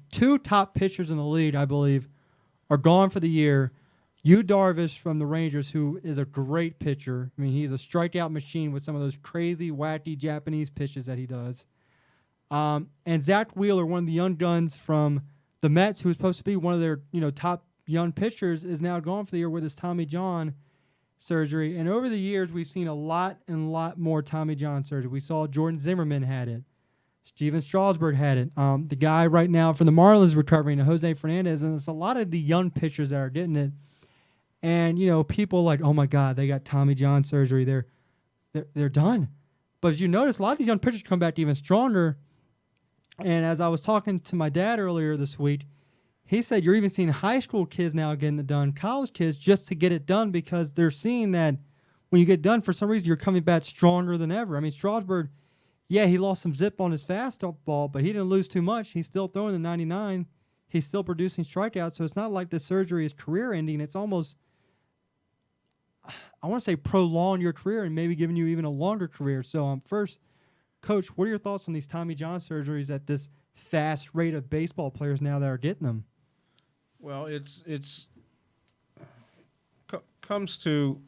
Two top pitchers in the league, I believe, are gone for the year. Yu Darvish from the Rangers, who is a great pitcher. I mean, he's a strikeout machine with some of those crazy, wacky Japanese pitches that he does. And Zach Wheeler, one of the young guns from the Mets, who was supposed to be one of their top young pitchers, is now gone for the year with his Tommy John surgery. And over the years, we've seen a lot more Tommy John surgery. We saw Jordan Zimmerman had it. Steven Strasburg had it. The guy right now for the Marlins is recovering, Jose Fernandez, and it's a lot of the young pitchers that are getting it. And people are like, oh my God, they got Tommy John surgery. They're done. But as you notice, a lot of these young pitchers come back even stronger. And as I was talking to my dad earlier this week, he said you're even seeing high school kids now getting it done, college kids, just to get it done, because they're seeing that when you get done, for some reason, you're coming back stronger than ever. I mean, Strasburg, yeah, he lost some zip on his fastball, but he didn't lose too much. He's still throwing the 99. He's still producing strikeouts, so it's not like the surgery is career-ending. It's almost, I want to say, prolong your career and maybe giving you even a longer career. So, first, Coach, what are your thoughts on these Tommy John surgeries at this fast rate of baseball players now that are getting them? Well, comes to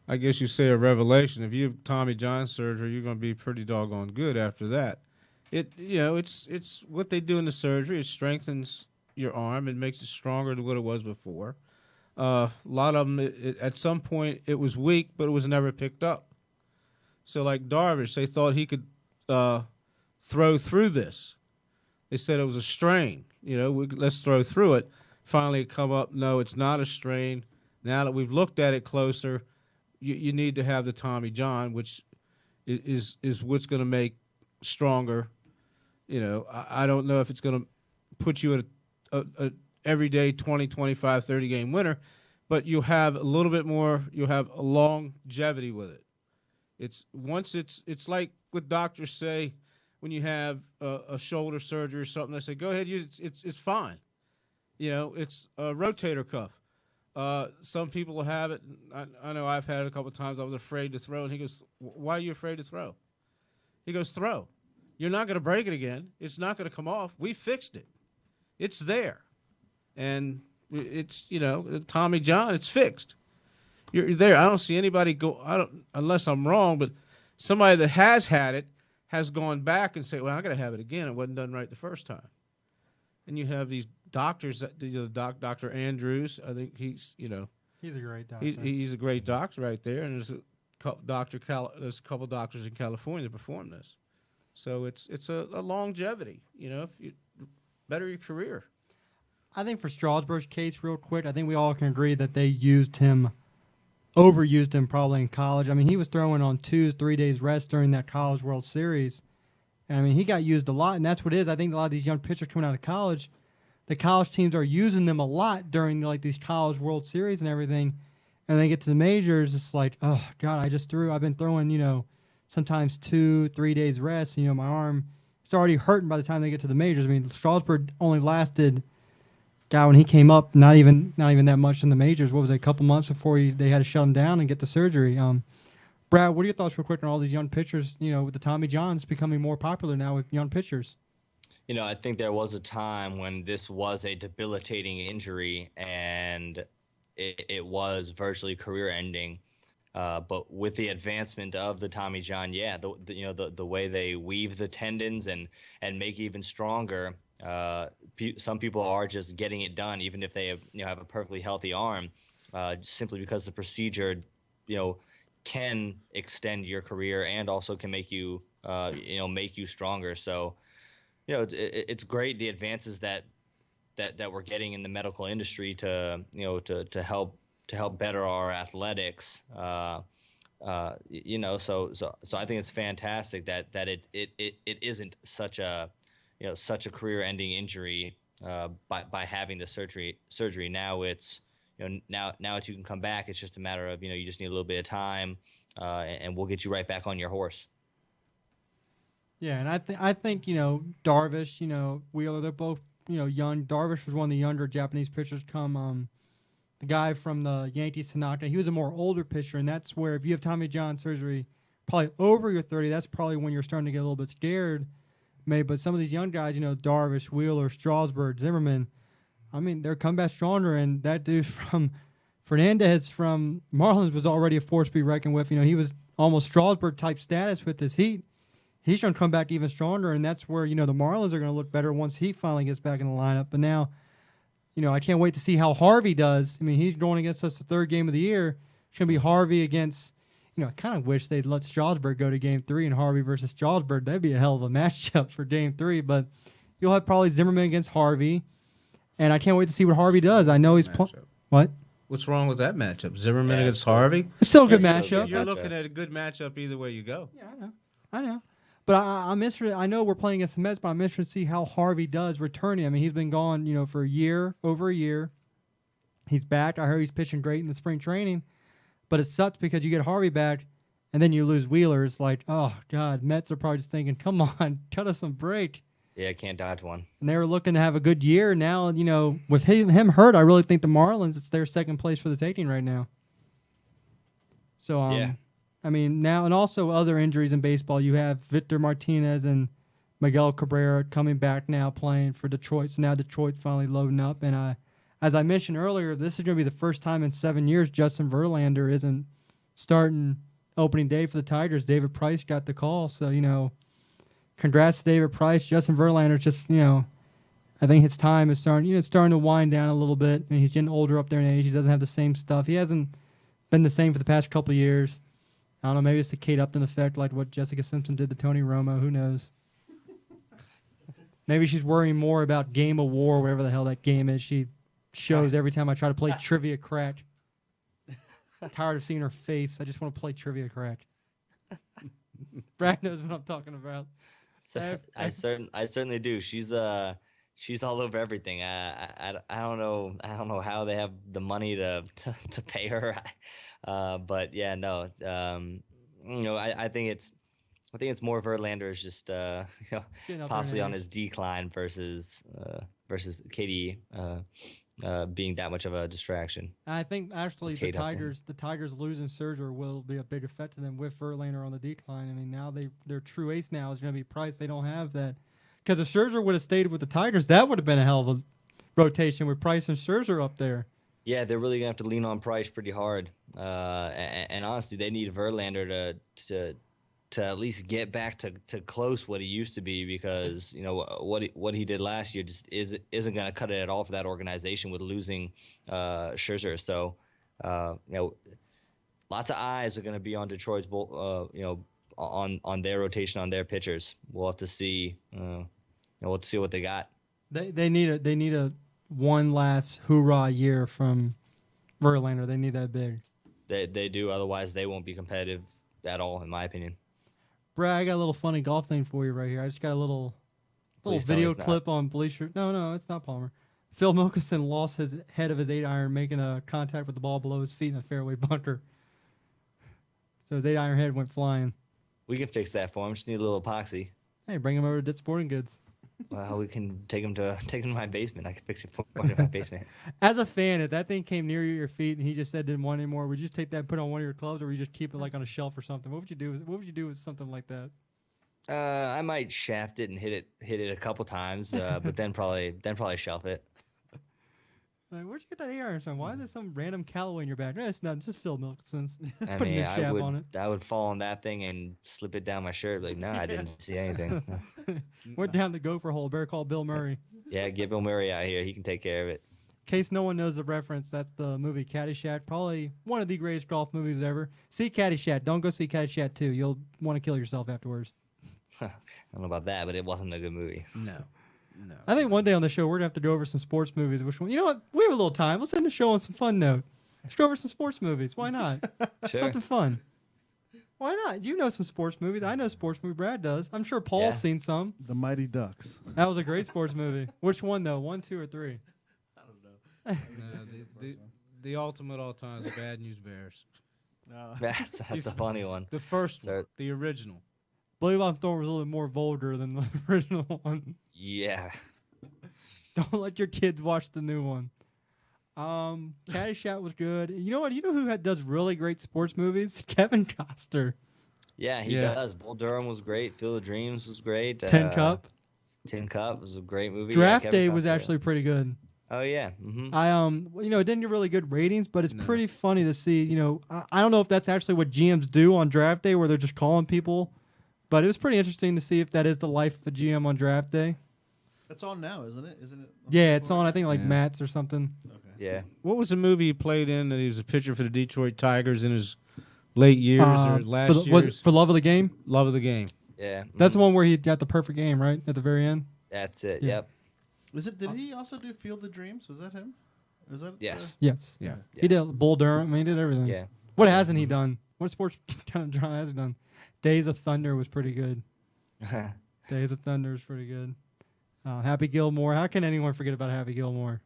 I guess you say a revelation. If you have Tommy John surgery, you're going to be pretty doggone good after that. It's what they do in the surgery. It strengthens your arm. It makes it stronger than what it was before. A lot of them, at some point, it was weak, but it was never picked up. So like Darvish, they thought he could throw through this. They said it was a strain. Let's throw through it. Finally, it come up, no, it's not a strain. Now that we've looked at it closer, you need to have the Tommy John, which is what's going to make stronger. I don't know if it's going to put you at a everyday 20, 25, 30-game winner, but you have a little bit more. You have a longevity with it. It's like what doctors say when you have a shoulder surgery or something. They say, go ahead, use it. It's fine. It's a rotator cuff. Some people will have it. I know I've had it a couple of times. I was afraid to throw, and he goes, "Why are you afraid to throw?" He goes, "Throw. You're not going to break it again. It's not going to come off. We fixed it. It's there, and it's Tommy John. It's fixed. You're there. I don't see anybody go. Unless I'm wrong, but somebody that has had it has gone back and say, "Well, I got to have it again. It wasn't done right the first time." And you have these doctors, Dr. Andrews. I think he's He's a great doctor. he's a great doctor right there. And there's a couple doctors in California that perform this. So it's a longevity. If you better your career. I think for Strasburg's case, real quick, I think we all can agree that they overused him probably in college. I mean, he was throwing on 2-3 days rest during that College World Series. I mean, he got used a lot, and that's what it is. I think a lot of these young pitchers coming out of college, the college teams are using them a lot during these College World Series and everything. And they get to the majors, it's like, oh God, I've been throwing, sometimes 2-3 days rest. My arm, it's already hurting by the time they get to the majors. I mean, Strasburg only lasted, when he came up, not even that much in the majors. What was it, a couple months before they had to shut him down and get the surgery. Brad, what are your thoughts real quick on all these young pitchers, with the Tommy Johns becoming more popular now with young pitchers? I think there was a time when this was a debilitating injury and it was virtually career-ending. But with the advancement of the Tommy John, the way they weave the tendons and make it even stronger, some people are just getting it done, even if they have a perfectly healthy arm, simply because the procedure, can extend your career and also can make you stronger. So, it's great the advances that we're getting in the medical industry to help better our athletics. So I think it's fantastic that it isn't such a career-ending injury by having the surgery. Now it's now it's you can come back. It's just a matter of you just need a little bit of time, and we'll get you right back on your horse. Yeah, and I think Darvish, Wheeler, they're both young. Darvish was one of the younger Japanese pitchers. The guy from the Yankees, Tanaka, he was a more older pitcher, and that's where if you have Tommy John surgery, probably over your 30, that's probably when you're starting to get a little bit scared. Maybe, but some of these young guys, Darvish, Wheeler, Strasburg, Zimmerman, I mean, they're come back stronger, and that dude from Fernandez from Marlins was already a force to be reckoned with. He was almost Strasburg-type status with his heat. He's going to come back even stronger, and that's where, the Marlins are going to look better once he finally gets back in the lineup. But now, I can't wait to see how Harvey does. I mean, he's going against us the third game of the year. It's going to be Harvey against, I kind of wish they'd let Strasburg go to Game 3 and Harvey versus Strasburg. That'd be a hell of a matchup for Game 3. But you'll have probably Zimmerman against Harvey, and I can't wait to see what Harvey does. I know he's what? What's wrong with that matchup? Zimmerman against Harvey? It's still a good matchup. You're looking at a good matchup either way you go. Yeah, I know. But I'm interested. I know we're playing against the Mets, but I'm interested to see how Harvey does returning. I mean, he's been gone, for over a year. He's back. I heard he's pitching great in the spring training. But it sucks because you get Harvey back, and then you lose Wheeler. It's like, oh, God, Mets are probably just thinking, come on, cut us some break. Yeah, can't dodge one. And they were looking to have a good year. Now, with him hurt, I really think the Marlins, it's their second place for the taking right now. So, yeah. I mean, now, and also other injuries in baseball. You have Victor Martinez and Miguel Cabrera coming back now playing for Detroit. So now Detroit's finally loading up. And as I mentioned earlier, this is going to be the first time in 7 years Justin Verlander isn't starting opening day for the Tigers. David Price got the call. So, congrats to David Price. Justin Verlander just, I think his time is starting to wind down a little bit. I mean, he's getting older up there in age. He doesn't have the same stuff. He hasn't been the same for the past couple of years. I don't know, maybe it's the Kate Upton effect, like what Jessica Simpson did to Tony Romo. Who knows? Maybe she's worrying more about Game of War, whatever the hell that game is. She shows every time I try to play Trivia Crack. I'm tired of seeing her face. I just want to play Trivia Crack. Brad knows what I'm talking about. I certainly do. She's she's all over everything. I don't know. I don't know how they have the money to pay her. But yeah, no. I think it's more Verlander is just Getting up there in possibly on age. his decline versus Katie being that much of a distraction. I think actually the Kate Upton. Tigers losing Scherzer will be a bigger threat to them with Verlander on the decline. I mean, now their true ace now is going to be Price. They don't have that because if Scherzer would have stayed with the Tigers, that would have been a hell of a rotation with Price and Scherzer up there. Yeah, they're really gonna have to lean on Price pretty hard. And honestly, they need Verlander to at least get back to close what he used to be because what he did last year just isn't going to cut it at all for that organization with losing Scherzer. So lots of eyes are going to be on Detroit's on their rotation on their pitchers. We'll have to see. We'll have to see what they got. They need a one last hoorah year from Verlander. They need that big. They do. Otherwise, they won't be competitive at all, in my opinion. Brad, I got a little funny golf thing for you right here. I just got a little Please tell me video it's not. clip on Bleacher. No, it's not Palmer. Phil Mickelson lost his head of his 8-iron making a contact with the ball below his feet in a fairway bunker. So his 8-iron head went flying. We can fix that for him. Just need a little epoxy. Hey, bring him over to Dit Sporting Goods. Well, we can take him to my basement. I can fix it for him in my basement. As a fan, if that thing came near your feet and he just said didn't want it anymore, would you just take that and put it on one of your clubs, or would you just keep it like on a shelf or something? What would you do? What would you do with something like that? I might shaft it and hit it a couple times, but then probably shelf it. Like, where'd you get that 8-iron from? Why is there some random Callaway in your bag? No, it's not. It's just Phil Mickelson's. I Put a mean, nip shaft on it. I would fall on that thing and slip it down my shirt. Like, no, I didn't see anything. Went down the gopher hole. Better call Bill Murray. Yeah, get Bill Murray out here. He can take care of it. In case no one knows the reference, that's the movie Caddyshack. Probably one of the greatest golf movies ever. See Caddyshack. Don't go see Caddyshack 2. You'll want to kill yourself afterwards. I don't know about that, but it wasn't a good movie. No. I think one day on the show we're gonna have to go over some sports movies. Which one? You know what? We have a little time. Let's end the show on some fun note. Let's go over some sports movies. Why not? Sure. Something fun. Why not? You know some sports movies. I know sports movies. Brad does. I'm sure Paul's Yeah. seen some. The Mighty Ducks. That was a great sports movie. Which one though? 1, 2, or 3? No, the ultimate all time is the Bad News Bears. That's a funny one. The first So- one, the original. Believe I'm Thorne was a little bit more vulgar than the original one. Yeah. Don't let your kids watch the new one. Caddyshack was good. You know what? You know who does really great sports movies? Kevin Costner. Yeah, he Yeah. does. Bull Durham was great. Field of Dreams was great. Tin Cup. Tin Cup was a great movie. Draft Kevin Day was Costner. actually pretty good. Oh yeah. Mm-hmm. It didn't get really good ratings, but it's No. pretty funny to see. I don't know if that's actually what GMs do on draft day, where they're just calling people, but it was pretty interesting to see if that is the life of a GM on draft day. It's on now, isn't it? Isn't it? Yeah, it's on. I think like Yeah. Matt's or something. Okay. Yeah. What was the movie he played in that he was a pitcher for the Detroit Tigers in his late years or last was it years? for Love of the Game? Love of the Game. Yeah. That's the mhm. one where he got the perfect game, right at the very end. That's it. Yeah. Yep. Is it? Did he also do Field of Dreams? Was that him? Is that? Yes. Yes. Yeah. He did Bull Durham. I mean, he did everything. Yeah. What hasn't he done? What sports kind of drama has he done? Days of Thunder was pretty good. Days of Thunder was pretty good. Happy Gilmore. How can anyone forget about Happy Gilmore?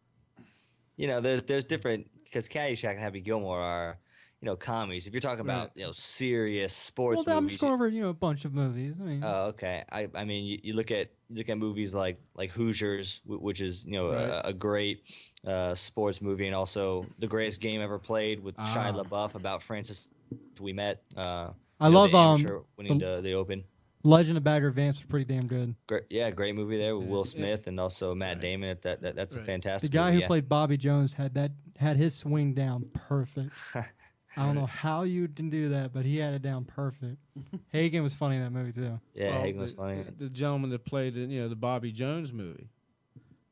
There's different because Caddyshack and Happy Gilmore are, comedies. If you're talking about serious sports Well, I'm movies. just going over a bunch of movies. I mean, Oh, okay. I mean, you look at movies like Hoosiers, which is a great sports movie, and also The Greatest Game Ever Played with Shia LaBeouf about Francis we met. I love the amateur winning the- the Open. Legend of Bagger Vance was pretty damn good. Great movie there with Yeah. Will Smith and also Matt Damon. That's a Right. fantastic. The guy movie, who yeah. played Bobby Jones had his swing down perfect. I don't know how you didn't do that, but he had it down perfect. Hagen was funny in that movie too. Yeah, Well, Hagen was funny. The gentleman that played in the Bobby Jones movie.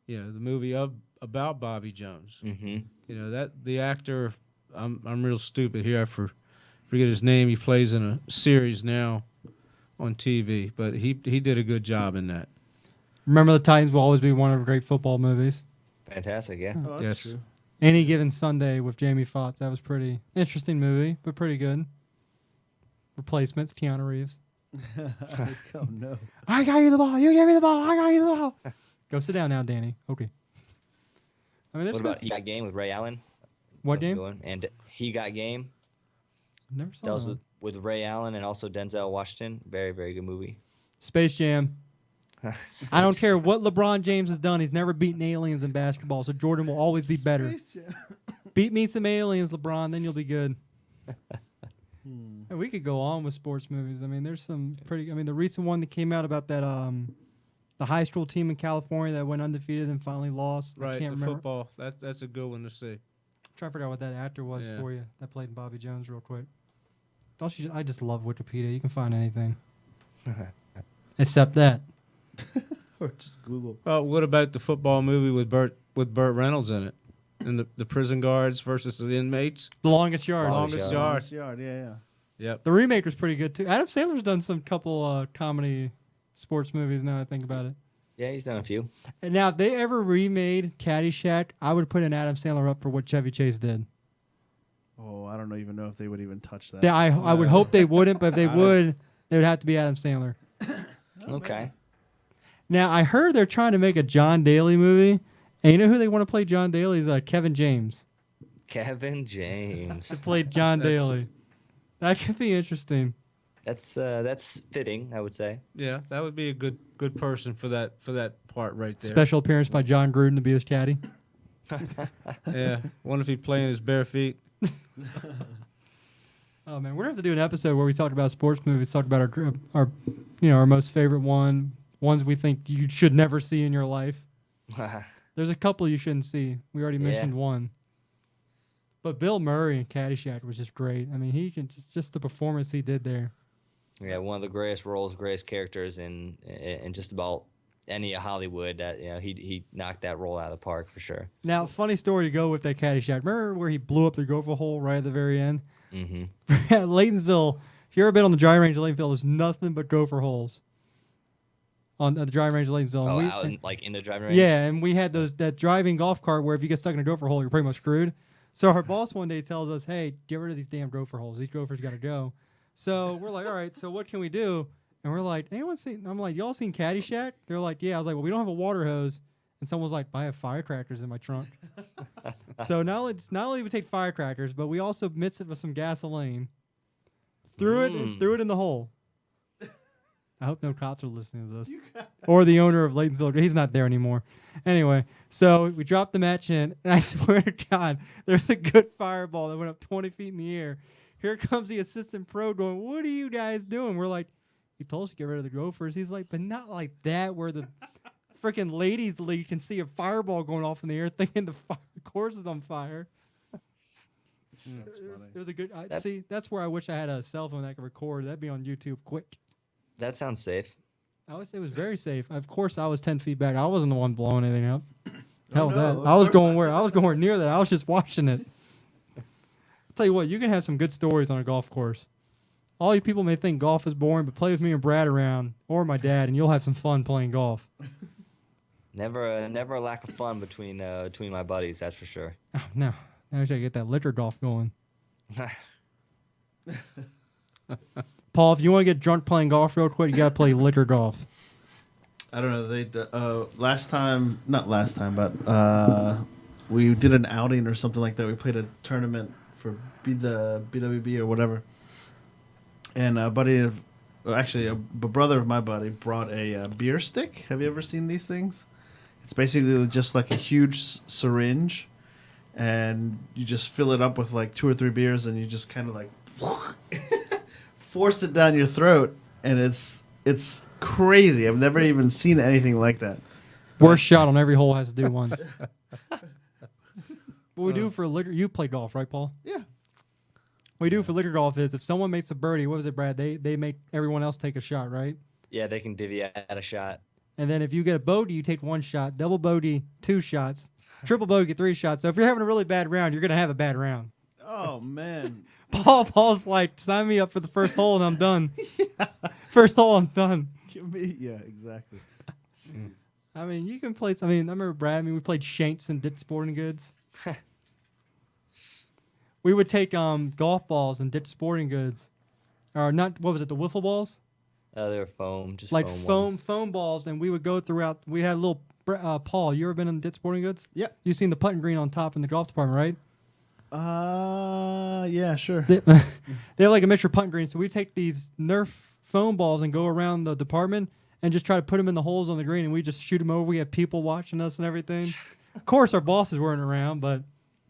The movie about Bobby Jones. Mm-hmm. That the actor. I'm real stupid here. I forget his name. He plays in a series now on TV, but he did a good job in that. Remember the Titans will always be one of the great football movies. Fantastic, yeah. Oh, that's Yes. true. Any Given Sunday with Jamie Foxx. That was pretty interesting movie, but pretty good. Replacements, Keanu Reeves. Oh no. I got you the ball. You gave me the ball. I got you the ball. Go sit down now, Danny. Okay. I mean, What about He Got Game with Ray Allen? what That's a game? good one. And He Got Game. Never saw That was that. with Ray Allen and also Denzel Washington. Very, very good movie. Space Jam. I don't care what LeBron James has done. He's never beaten aliens in basketball, so Jordan will always be better. Space Jam. Beat me some aliens, LeBron, then you'll be good. And we could go on with sports movies. I mean, there's some pretty. I mean, the recent one that came out about that the high school team in California that went undefeated and finally lost. I Right, can't the remember. football. That's a good one to see. Try to figure out what that actor was Yeah. for you that played in Bobby Jones real quick. Don't you? I just love Wikipedia. You can find anything except that. Or just Google. Well, what about the football movie with Burt Reynolds in it, and the prison guards versus the inmates? The Longest Yard. Longest Yard. Longest Yard. Yeah. Yep. The remake was pretty good too. Adam Sandler's done some couple comedy sports movies. Now I think about it. Yeah, he's done a few. And now, if they ever remade Caddyshack, I would put an Adam Sandler up for what Chevy Chase did. Oh, I don't even know if they would even touch that. Yeah, I would hope they wouldn't, but if they would, it would have to be Adam Sandler. Okay. Now, I heard they're trying to make a John Daly movie, and you know who they want to play John Daly is Kevin James. Kevin James. To play John Daly. That could be interesting. That's fitting, I would say. Yeah, that would be a good person for that part right there. Special appearance by John Gruden to be his caddy. Yeah. Wonder if he'd play in his bare feet. Oh man, we're gonna have to do an episode where we talk about sports movies, talk about our most favorite ones we think you should never see in your life. There's a couple you shouldn't see. We already mentioned one. But Bill Murray in Caddyshack was just great. I mean, he can just the performance he did there. Yeah, one of the greatest roles, greatest characters in just about any of Hollywood. That he knocked that role out of the park for sure. Now, funny story to go with that Caddyshack. Remember where he blew up the gopher hole right at the very end? Mm-hmm. At Laytonsville, if you ever been on the driving range of Laytonsville, there's nothing but gopher holes on the driving range of Laytonsville. Oh, And out in the driving range. yeah, and we had that driving golf cart where if you get stuck in a gopher hole, you're pretty much screwed. So our boss one day tells us, "Hey, get rid of these damn gopher holes. These gophers got to go." So we're like, "All right, so what can we do?" And we're like, "Anyone seen?" I'm like, "Y'all seen Caddyshack?" They're like, "Yeah." I was like, "Well, we don't have a water hose." And someone was like, "I have firecrackers in my trunk." So not only we take firecrackers, but we also mixed it with some gasoline, threw it in the hole. I hope no cops are listening to this. Or the owner of Laytonsville. He's not there anymore. Anyway, so we dropped the match in, and I swear to God, there's a good fireball that went up 20 feet in the air. Here comes the assistant pro going, "What are you guys doing?" We're like, "He told us to get rid of the gophers." He's like, "But not like that where the freaking ladies league can see a fireball going off in the air thinking the course is on fire." That's funny. It was a good... see, that's where I wish I had a cell phone that could record. That'd be on YouTube quick. That sounds safe. I would say it was very safe. Of course, I was 10 feet back. I wasn't the one blowing anything up. Hell, no, that. of I was course going not. where I was going near that. I was just watching it. I'll tell you what, you can have some good stories on a golf course. All you people may think golf is boring, but play with me and Brad around, or my dad, and you'll have some fun playing golf. Never a lack of fun between my buddies. That's for sure. Oh, no. Now I should get that liquor golf going. Paul, if you want to get drunk playing golf real quick, you got to play liquor golf. I don't know. Not last time, but we did an outing or something like that. We played a tournament for the BWB or whatever. And a brother of my buddy brought a beer stick. Have you ever seen these things? It's basically just like a huge syringe, and you just fill it up with like 2 or 3 beers, and you just kind of like force it down your throat, and it's crazy. I've never even seen anything like that. Worst shot on every hole has to do one. What we do for liquor, you play golf, right, Paul? Yeah. What we do for liquor golf is if someone makes a birdie, what was it, Brad? They make everyone else take a shot, right? Yeah, they can divvy out a shot. And then if you get a bogey, you take 1 shot. Double bogey, 2 shots. Triple bogey, 3 shots. So if you're having a really bad round, you're gonna have a bad round. Oh man. Paul's like, sign me up for the first hole and I'm done. First hole, I'm done. Yeah, exactly. I mean, you can play. I remember Brad. We played Shanks and Ditch Sporting Goods. We would take golf balls and Ditch Sporting Goods, or not. What was it? The wiffle balls, They're foam, just like foam ones. foam balls, and we would go throughout. We had little Paul, you ever been in Dit Sporting Goods? Yeah. You've seen the putting green on top in the golf department, right? Yeah, sure. They have like a miniature putting green. So we take these Nerf foam balls and go around the department and just try to put them in the holes on the green, and we just shoot them over. We have people watching us and everything. Of course, our bosses weren't around, but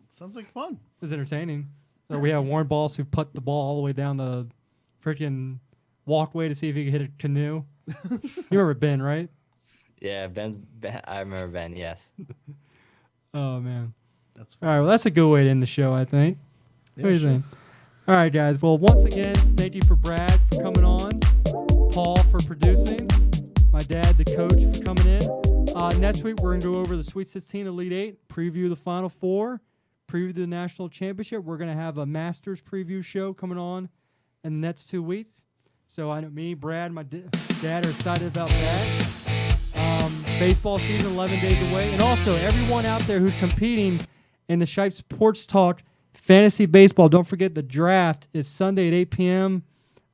Sounds like fun. it was entertaining. Or we have Warren boss who put the ball all the way down the freaking walkway to see if he could hit a canoe. You remember Ben, right? Yeah, I remember Ben. Yes. Oh man. That's All right, well, that's a good way to end the show, I think. Yeah, What do you sure. think? All right, guys. Well, once again, thank you for Brad for coming on, Paul for producing, my dad, the coach, for coming in. Next week, we're going to go over the Sweet 16, Elite 8, preview the Final Four, preview the National Championship. We're going to have a Masters preview show coming on in the next 2 weeks. So I know me, Brad, my dad are excited about that. Baseball season 11 days away. And also, everyone out there who's competing in the Shipe Sports Talk Fantasy Baseball, don't forget the draft is Sunday at 8 p.m.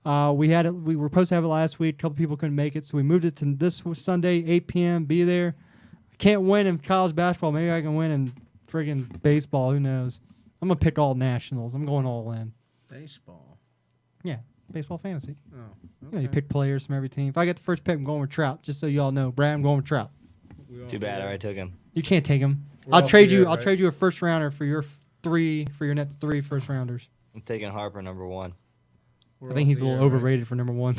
We were supposed to have it last week. A couple people couldn't make it, so we moved it to this Sunday, 8 p.m. Be there. Can't win in college basketball. Maybe I can win in friggin' baseball. Who knows? I'm going to pick all nationals. I'm going all in. Baseball. Yeah, baseball fantasy. Oh, You know, you pick players from every team. If I get the first pick, I'm going with Trout. Just so you all know, Brad, I'm going with Trout. Too bad. I already took him. You can't take him. We're I'll all trade clear, you. I'll right? trade you a first rounder for your next 3 first rounders. I'm taking Harper number 1. I think he's a little overrated for number 1.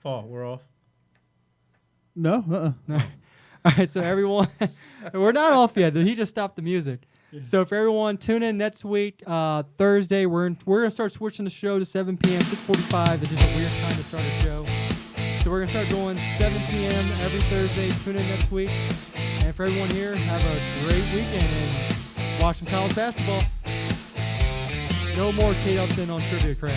Paul, we're off. No, All right, so everyone, we're not off yet. He just stopped the music. So for everyone, tune in next week, Thursday. We're gonna start switching the show to 7 p.m. 6:45. It's just a weird time to start a show. So we're gonna start going 7 p.m. every Thursday. Tune in next week. And for everyone here, have a great weekend and watch some college basketball. No more Kate Upton on Trivia Crap.